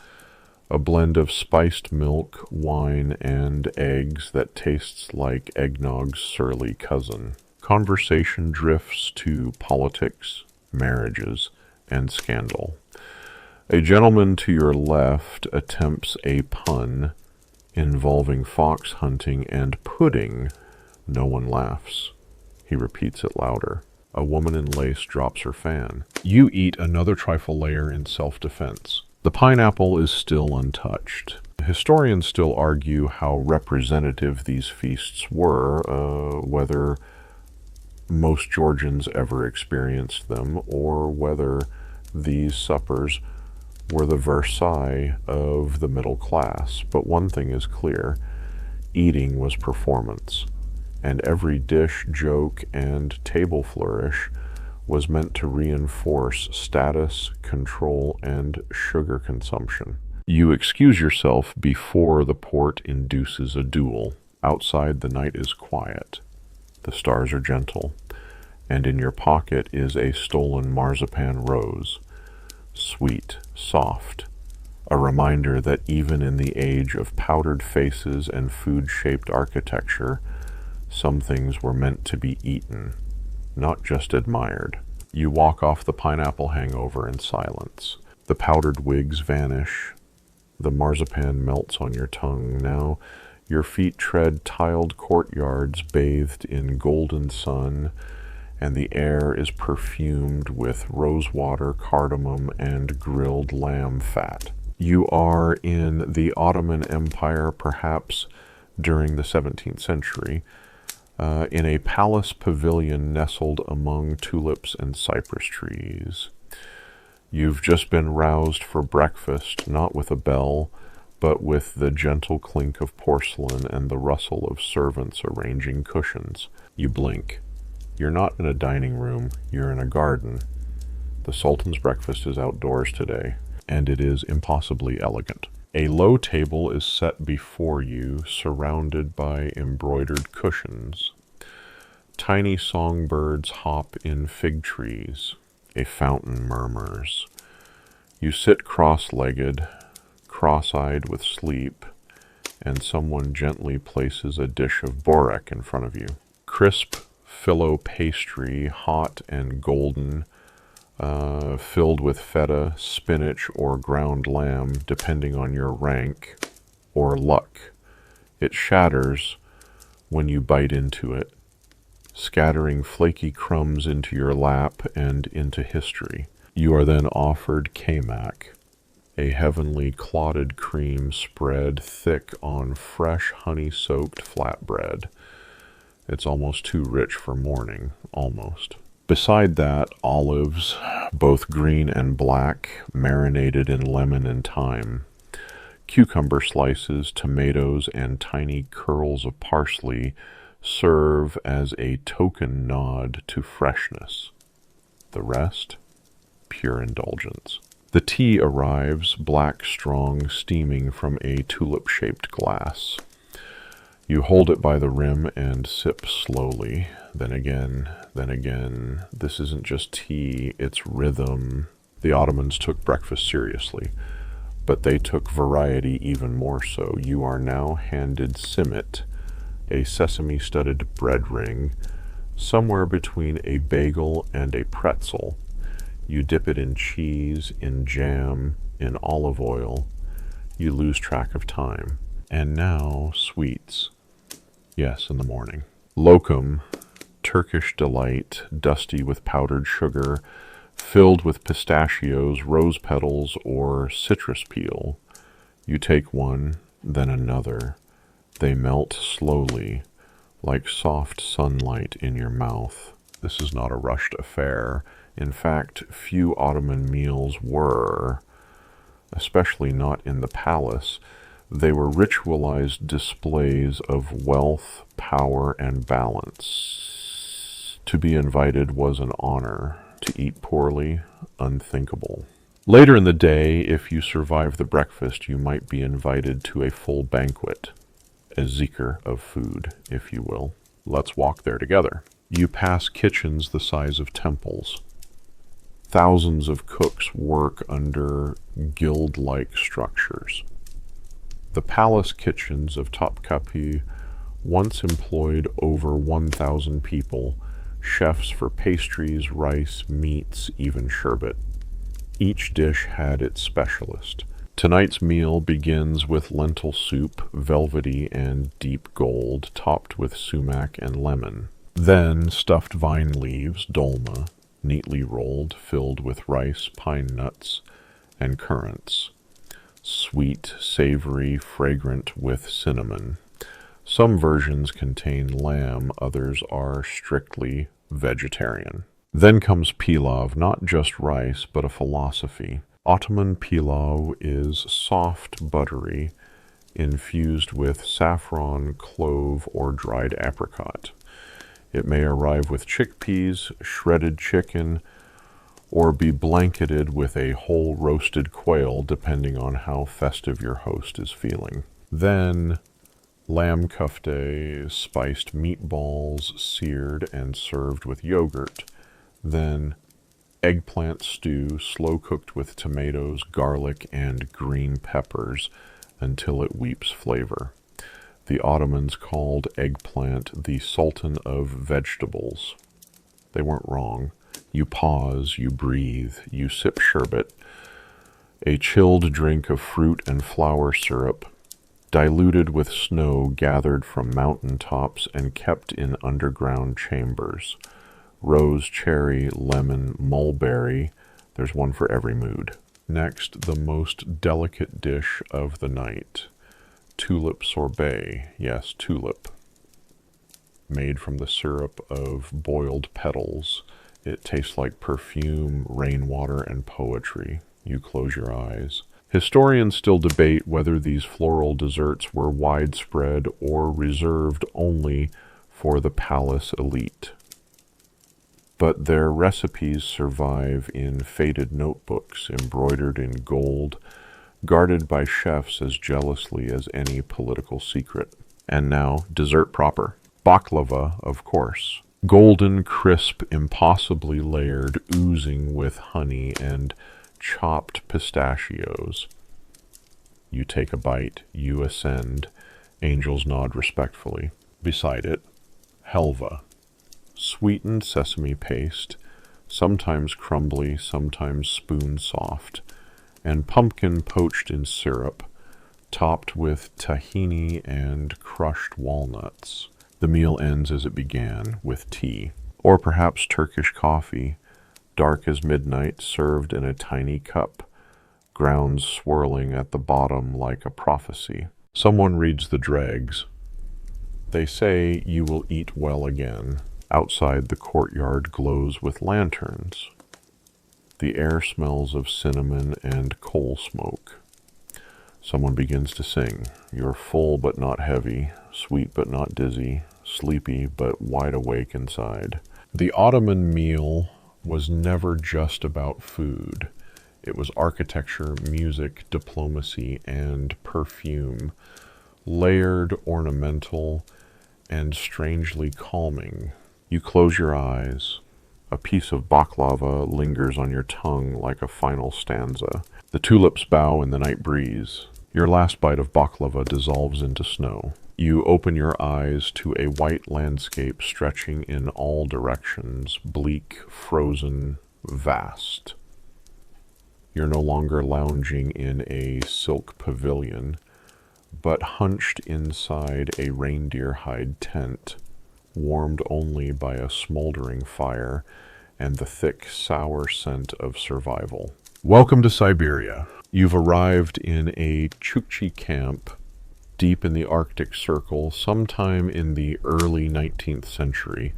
a blend of spiced milk, wine, and eggs that tastes like eggnog's surly cousin. Conversation drifts to politics, marriages, and scandal. A gentleman to your left attempts a pun involving fox hunting and pudding. No one laughs. He repeats it louder. A woman in lace drops her fan. You eat another trifle layer in self-defense. The pineapple is still untouched. Historians still argue how representative these feasts were, whether most Georgians ever experienced them, or whether these suppers were the Versailles of the middle class. But one thing is clear: eating was performance, and every dish, joke, and table flourish was meant to reinforce status, control, and sugar consumption. You excuse yourself before the port induces a duel. Outside, the night is quiet. The stars are gentle, and in your pocket is a stolen marzipan rose, sweet, soft, a reminder that even in the age of powdered faces and food-shaped architecture, some things were meant to be eaten, not just admired. You walk off the pineapple hangover in silence. The powdered wigs vanish. The marzipan melts on your tongue. Now your feet tread tiled courtyards bathed in golden sun, and the air is perfumed with rosewater, cardamom, and grilled lamb fat. You are in the Ottoman Empire, perhaps during the 17th century, in a palace pavilion nestled among tulips and cypress trees. You've just been roused for breakfast, not with a bell, but with the gentle clink of porcelain and the rustle of servants arranging cushions. You blink. You're not in a dining room, you're in a garden. The Sultan's breakfast is outdoors today, and it is impossibly elegant. A low table is set before you, surrounded by embroidered cushions. Tiny songbirds hop in fig trees. A fountain murmurs. You sit cross-legged, cross-eyed with sleep, and someone gently places a dish of borek in front of you. Crisp filo pastry, hot and golden, filled with feta, spinach, or ground lamb, depending on your rank or luck. It shatters when you bite into it, scattering flaky crumbs into your lap and into history. You are then offered kamak, a heavenly clotted cream spread thick on fresh honey-soaked flatbread. It's almost too rich for morning, almost. Beside that, olives, both green and black, marinated in lemon and thyme. Cucumber slices, tomatoes, and tiny curls of parsley serve as a token nod to freshness. The rest, pure indulgence. The tea arrives, black, strong, steaming from a tulip-shaped glass. You hold it by the rim and sip slowly. Then again. This isn't just tea, it's rhythm. The Ottomans took breakfast seriously, but they took variety even more so. You are now handed simit, a sesame-studded bread ring, somewhere between a bagel and a pretzel. You dip it in cheese, in jam, in olive oil. You lose track of time. And now, sweets. Yes, in the morning. Lokum, Turkish delight, dusty with powdered sugar, filled with pistachios, rose petals, or citrus peel. You take one, then another. They melt slowly, like soft sunlight in your mouth. This is not a rushed affair. In fact, few Ottoman meals were, especially not in the palace. They were ritualized displays of wealth, power, and balance. To be invited was an honor. To eat poorly, unthinkable. Later in the day, if you survive the breakfast, you might be invited to a full banquet, a zikr of food, if you will. Let's walk there together. You pass kitchens the size of temples. Thousands of cooks work under guild-like structures. The palace kitchens of Topkapi once employed over 1,000 people, chefs for pastries, rice, meats, even sherbet. Each dish had its specialist. Tonight's meal begins with lentil soup, velvety and deep gold, topped with sumac and lemon. Then stuffed vine leaves, dolma, neatly rolled, filled with rice, pine nuts, and currants. Sweet, savory, fragrant with cinnamon. Some versions contain lamb, others are strictly vegetarian. Then comes pilav, not just rice, but a philosophy. Ottoman pilav is soft, buttery, infused with saffron, clove, or dried apricot. It may arrive with chickpeas, shredded chicken, or be blanketed with a whole roasted quail, depending on how festive your host is feeling. Then, lamb kofte, spiced meatballs, seared and served with yogurt. Then, eggplant stew, slow-cooked with tomatoes, garlic, and green peppers until it weeps flavor. The Ottomans called eggplant the Sultan of vegetables. They weren't wrong. You pause, you breathe, you sip sherbet, a chilled drink of fruit and flower syrup, diluted with snow gathered from mountain tops and kept in underground chambers. Rose, cherry, lemon, mulberry, there's one for every mood. Next, the most delicate dish of the night. Tulip sorbet, yes, tulip. Made from the syrup of boiled petals. It tastes like perfume, rainwater, and poetry. You close your eyes. Historians still debate whether these floral desserts were widespread or reserved only for the palace elite. But their recipes survive in faded notebooks embroidered in gold, guarded by chefs as jealously as any political secret. And now, dessert proper. Baklava, of course. Golden, crisp, impossibly layered, oozing with honey and chopped pistachios. You take a bite, you ascend. Angels nod respectfully. Beside it, helva, sweetened sesame paste, sometimes crumbly, sometimes spoon soft, and pumpkin poached in syrup, topped with tahini and crushed walnuts. The meal ends as it began, with tea, or perhaps Turkish coffee, dark as midnight, served in a tiny cup, grounds swirling at the bottom like a prophecy. Someone reads the dregs. They say you will eat well again. Outside, the courtyard glows with lanterns. The air smells of cinnamon and coal smoke. Someone begins to sing. You're full but not heavy, sweet but not dizzy, sleepy but wide awake inside. The Ottoman meal was never just about food. It was architecture, music, diplomacy, and perfume, layered, ornamental, and strangely calming. You close your eyes. A piece of baklava lingers on your tongue like a final stanza. The tulips bow in the night breeze. Your last bite of baklava dissolves into snow. You open your eyes to a white landscape stretching in all directions, bleak, frozen, vast. You're no longer lounging in a silk pavilion, but hunched inside a reindeer hide tent, warmed only by a smoldering fire and the thick, sour scent of survival. Welcome to Siberia. You've arrived in a Chukchi camp deep in the Arctic Circle sometime in the early 19th century.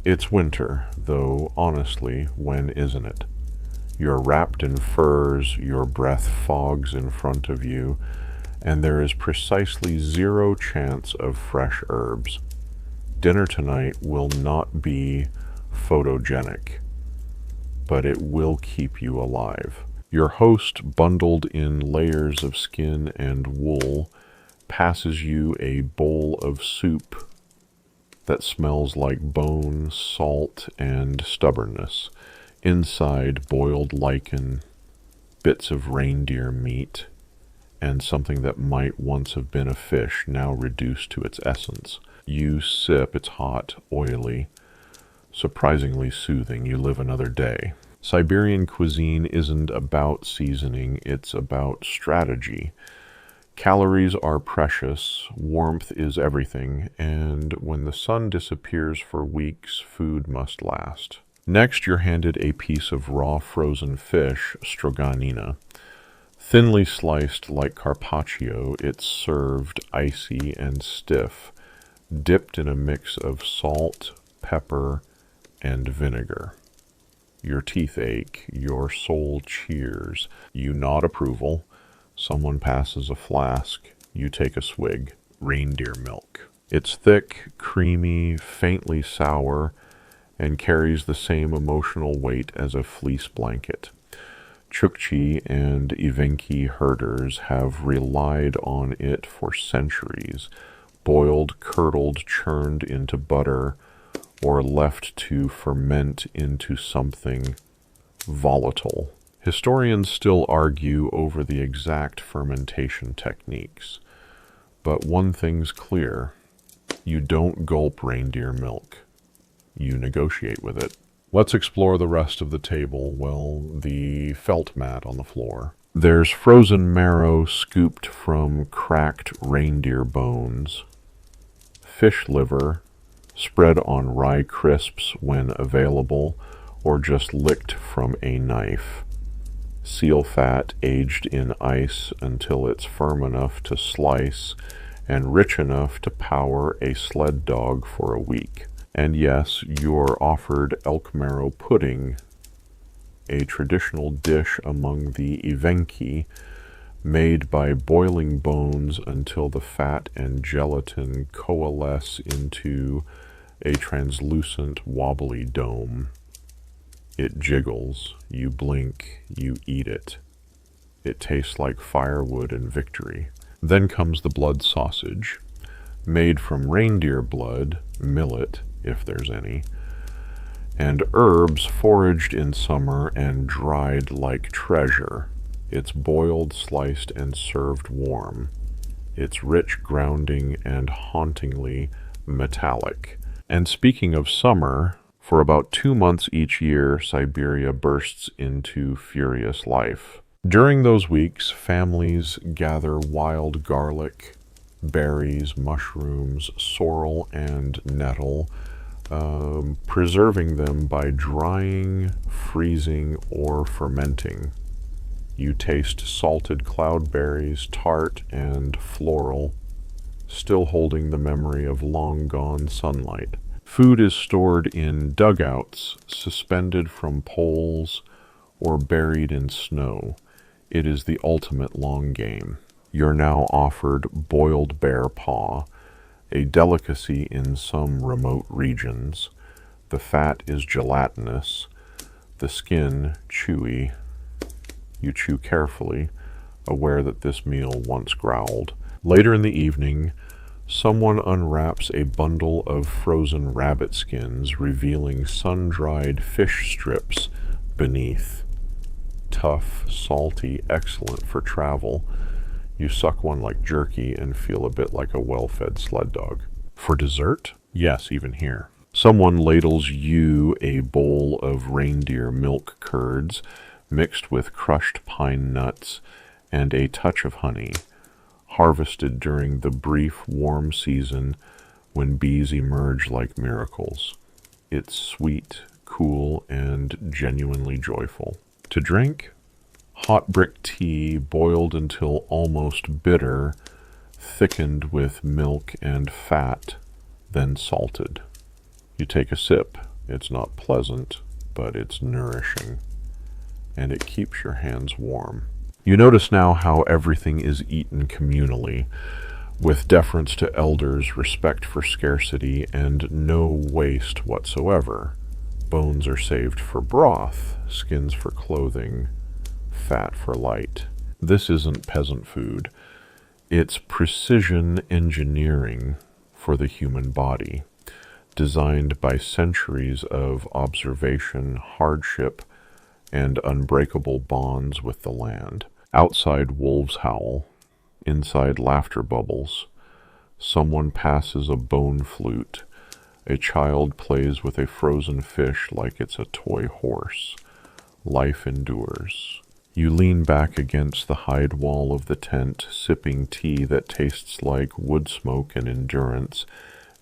It's winter, though honestly, when isn't it? You're wrapped in furs, your breath fogs in front of you, and there is precisely zero chance of fresh herbs. Dinner tonight will not be photogenic, but it will keep you alive. Your host, bundled in layers of skin and wool, passes you a bowl of soup that smells like bone, salt, and stubbornness. Inside, boiled lichen, bits of reindeer meat, and something that might once have been a fish, now reduced to its essence. You sip, it's hot, oily, surprisingly soothing. You live another day. Siberian cuisine isn't about seasoning, it's about strategy. Calories are precious, warmth is everything, and when the sun disappears for weeks, food must last. Next, you're handed a piece of raw frozen fish, stroganina. Thinly sliced like carpaccio, it's served icy and stiff, dipped in a mix of salt, pepper, and vinegar. Your teeth ache, your soul cheers. You nod approval. Someone passes a flask. You take a swig. Reindeer milk. It's thick, creamy, faintly sour, and carries the same emotional weight as a fleece blanket. Chukchi and Evenki herders have relied on it for centuries, boiled, curdled, churned into butter, or left to ferment into something volatile. Historians still argue over the exact fermentation techniques, but one thing's clear: you don't gulp reindeer milk. You negotiate with it. Let's explore the rest of the table, well, the felt mat on the floor. There's frozen marrow scooped from cracked reindeer bones, fish liver spread on rye crisps when available, or just licked from a knife, seal fat aged in ice until it's firm enough to slice and rich enough to power a sled dog for a week. And yes, you're offered elk marrow pudding, a traditional dish among the Evenki, made by boiling bones until the fat and gelatin coalesce into a translucent, wobbly dome. It jiggles, you blink, you eat it. It tastes like firewood and victory. Then comes the blood sausage. Made from reindeer blood, millet, if there's any, and herbs foraged in summer and dried like treasure. It's boiled, sliced, and served warm. It's rich, grounding, and hauntingly metallic. And speaking of summer, for about 2 months each year, Siberia bursts into furious life. During those weeks, families gather wild garlic, berries, mushrooms, sorrel, and nettle, preserving them by drying, freezing, or fermenting. You taste salted cloudberries, tart and floral, still holding the memory of long-gone sunlight. Food is stored in dugouts, suspended from poles, or buried in snow. It is the ultimate long game. You're now offered boiled bear paw, a delicacy in some remote regions. The fat is gelatinous, the skin chewy. You chew carefully, aware that this meal once growled. Later in the evening, someone unwraps a bundle of frozen rabbit skins, revealing sun-dried fish strips beneath. Tough, salty, excellent for travel. You suck one like jerky and feel a bit like a well-fed sled dog. For dessert? Yes, even here. Someone ladles you a bowl of reindeer milk curds mixed with crushed pine nuts and a touch of honey, harvested during the brief, warm season when bees emerge like miracles. It's sweet, cool, and genuinely joyful. To drink, hot brick tea boiled until almost bitter, thickened with milk and fat, then salted. You take a sip. It's not pleasant, but it's nourishing, and it keeps your hands warm. You notice now how everything is eaten communally, with deference to elders, respect for scarcity, and no waste whatsoever. Bones are saved for broth, skins for clothing, fat for light. This isn't peasant food. It's precision engineering for the human body, designed by centuries of observation, hardship, and unbreakable bonds with the land. Outside, wolves howl. Inside, laughter bubbles. Someone passes a bone flute. A child plays with a frozen fish like it's a toy horse. Life endures. You lean back against the hide wall of the tent, sipping tea that tastes like wood smoke and endurance,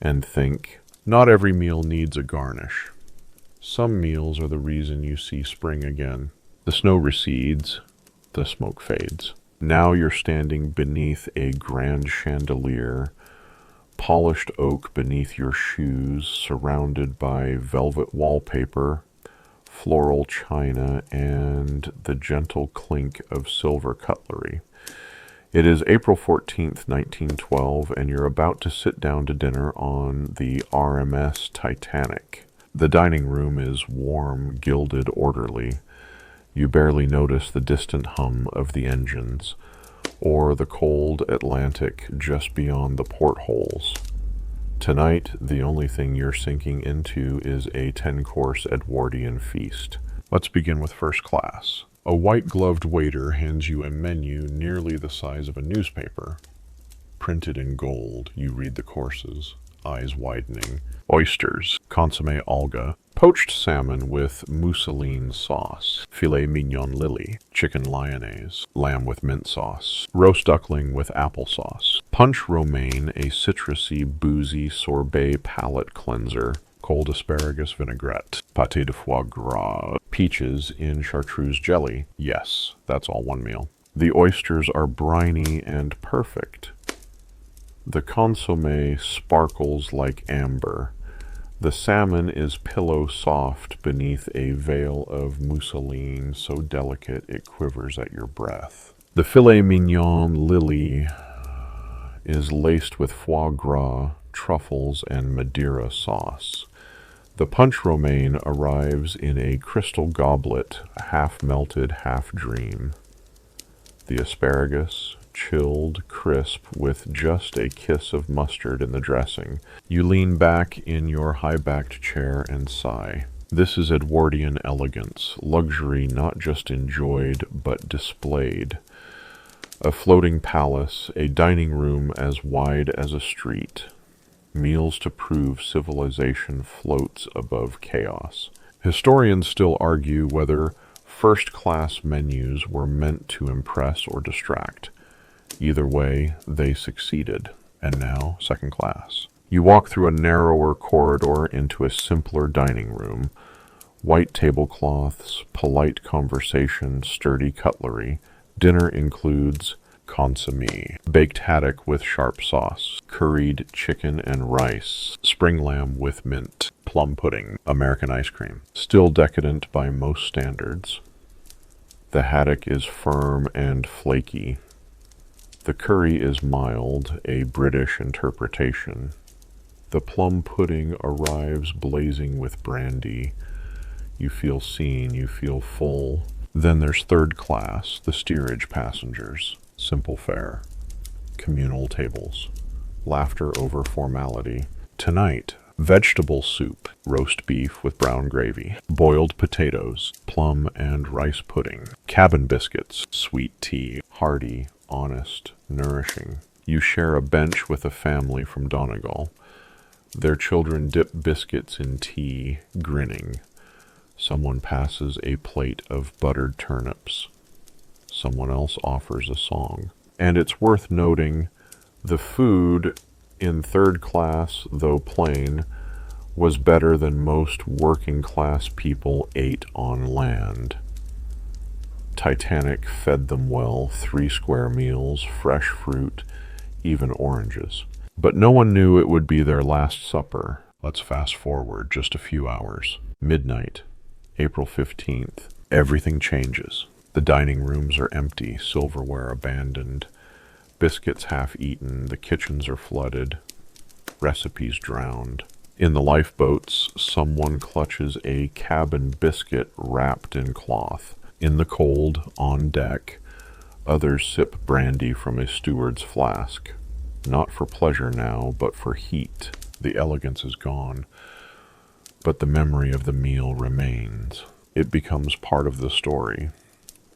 and think, not every meal needs a garnish. Some meals are the reason you see spring again. The snow recedes, the smoke fades. Now you're standing beneath a grand chandelier, polished oak beneath your shoes, surrounded by velvet wallpaper, floral china, and the gentle clink of silver cutlery. It is April 14th, 1912, and you're about to sit down to dinner on the RMS Titanic. The dining room is warm, gilded, orderly. You barely notice the distant hum of the engines, or the cold Atlantic just beyond the portholes. Tonight, the only thing you're sinking into is a 10-course Edwardian feast. Let's begin with first class. A white-gloved waiter hands you a menu nearly the size of a newspaper. Printed in gold, you read the courses, eyes widening. Oysters, consommé alga, poached salmon with mousseline sauce, filet mignon lily, chicken lyonnaise, lamb with mint sauce, roast duckling with applesauce, punch romaine, a citrusy, boozy sorbet palate cleanser, cold asparagus vinaigrette, pâté de foie gras, peaches in chartreuse jelly. Yes, that's all one meal. The oysters are briny and perfect. The consommé sparkles like amber. The salmon is pillow soft beneath a veil of mousseline so delicate it quivers at your breath. The filet mignon lily is laced with foie gras, truffles, and Madeira sauce. The punch romaine arrives in a crystal goblet, half melted, half dream. The asparagus, chilled, crisp, with just a kiss of mustard in the dressing. You lean back in your high-backed chair and sigh. This is Edwardian elegance, luxury not just enjoyed, but displayed. A floating palace, a dining room as wide as a street. Meals to prove civilization floats above chaos. Historians still argue whether first-class menus were meant to impress or distract. Either way, they succeeded, and now second class. You walk through a narrower corridor into a simpler dining room. White tablecloths, polite conversation, sturdy cutlery. Dinner includes consommé, baked haddock with sharp sauce, curried chicken and rice, spring lamb with mint, plum pudding, American ice cream. Still decadent by most standards. The haddock is firm and flaky. The curry is mild, a British interpretation. The plum pudding arrives blazing with brandy. You feel seen, you feel full. Then there's third class, the steerage passengers. Simple fare. Communal tables. Laughter over formality. Tonight, vegetable soup, roast beef with brown gravy, boiled potatoes, plum and rice pudding, cabin biscuits, sweet tea, hearty, honest, nourishing. You share a bench with a family from Donegal. Their children dip biscuits in tea, grinning. Someone passes a plate of buttered turnips. Someone else offers a song. And it's worth noting, the food in third class, though plain, was better than most working class people ate on land. Titanic fed them well, 3 square meals, fresh fruit, even oranges. But no one knew it would be their last supper. Let's fast forward just a few hours. Midnight, April 15th. Everything changes. The dining rooms are empty, silverware abandoned, biscuits half-eaten, the kitchens are flooded, recipes drowned. In the lifeboats, someone clutches a cabin biscuit wrapped in cloth. In the cold, on deck, others sip brandy from a steward's flask. Not for pleasure now, but for heat. The elegance is gone, but the memory of the meal remains. It becomes part of the story.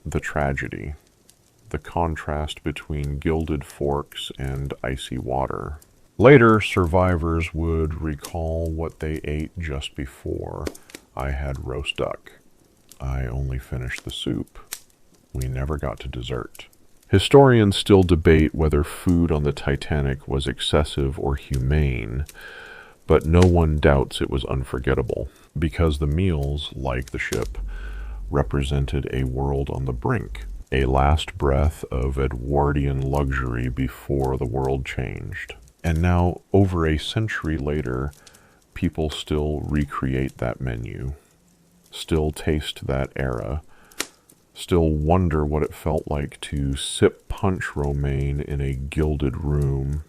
The tragedy, the contrast between gilded forks and icy water. Later, survivors would recall what they ate just before. I had roast duck. I only finished the soup. We never got to dessert. Historians still debate whether food on the Titanic was excessive or humane, but no one doubts it was unforgettable, because the meals, like the ship, represented a world on the brink, a last breath of Edwardian luxury before the world changed. And now, over a century later, people still recreate that menu, still taste that era, still wonder what it felt like to sip punch romaine in a gilded room,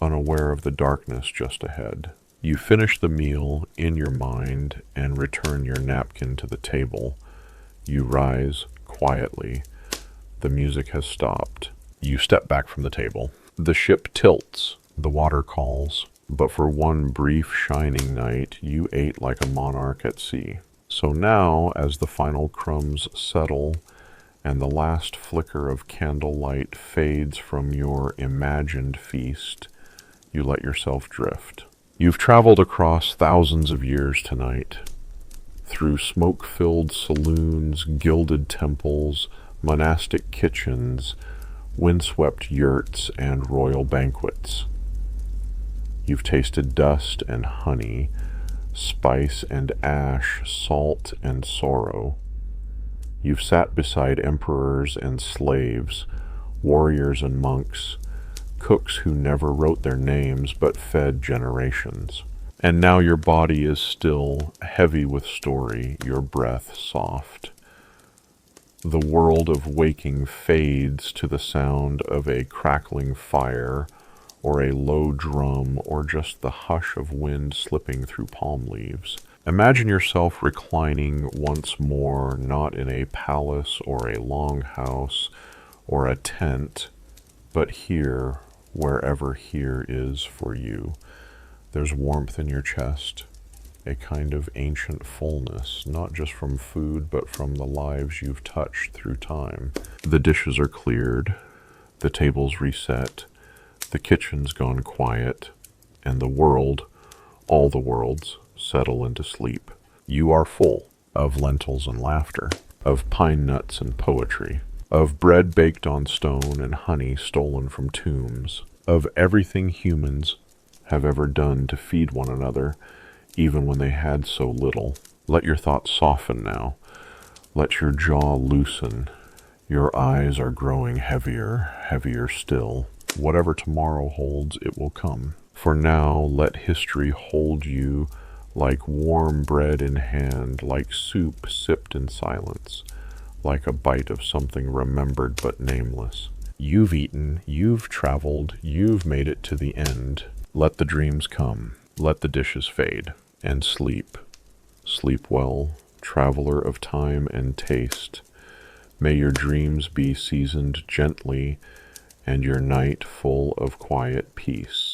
unaware of the darkness just ahead. You finish the meal in your mind and return your napkin to the table. You rise quietly. The music has stopped. You step back from the table. The ship tilts. The water calls. But for one brief shining night, you ate like a monarch at sea. So now, as the final crumbs settle and the last flicker of candlelight fades from your imagined feast, you let yourself drift. You've traveled across thousands of years tonight, through smoke-filled saloons, gilded temples, monastic kitchens, windswept yurts, and royal banquets. You've tasted dust and honey, spice and ash, salt and sorrow. You've sat beside emperors and slaves, warriors and monks, cooks who never wrote their names but fed generations. And now your body is still, heavy with story, your breath soft. The world of waking fades to the sound of a crackling fire, or a low drum, or just the hush of wind slipping through palm leaves. Imagine yourself reclining once more, not in a palace or a longhouse or a tent, But here, wherever here is for you, there's warmth in your chest, a kind of ancient fullness, not just from food, but from the lives you've touched through time. The dishes are cleared, the table's reset, the kitchen's gone quiet, and the world, all the worlds, settle into sleep. You are full of lentils and laughter, of pine nuts and poetry, of bread baked on stone and honey stolen from tombs, of everything humans have ever done to feed one another, even when they had so little. Let your thoughts soften now. Let your jaw loosen. Your eyes are growing heavier, heavier still. Whatever tomorrow holds, it will come. For now, let history hold you like warm bread in hand, like soup sipped in silence, like a bite of something remembered but nameless. You've eaten, you've traveled, you've made it to the end. Let the dreams come, let the dishes fade, and sleep. Sleep well, traveler of time and taste. May your dreams be seasoned gently, and your night full of quiet peace.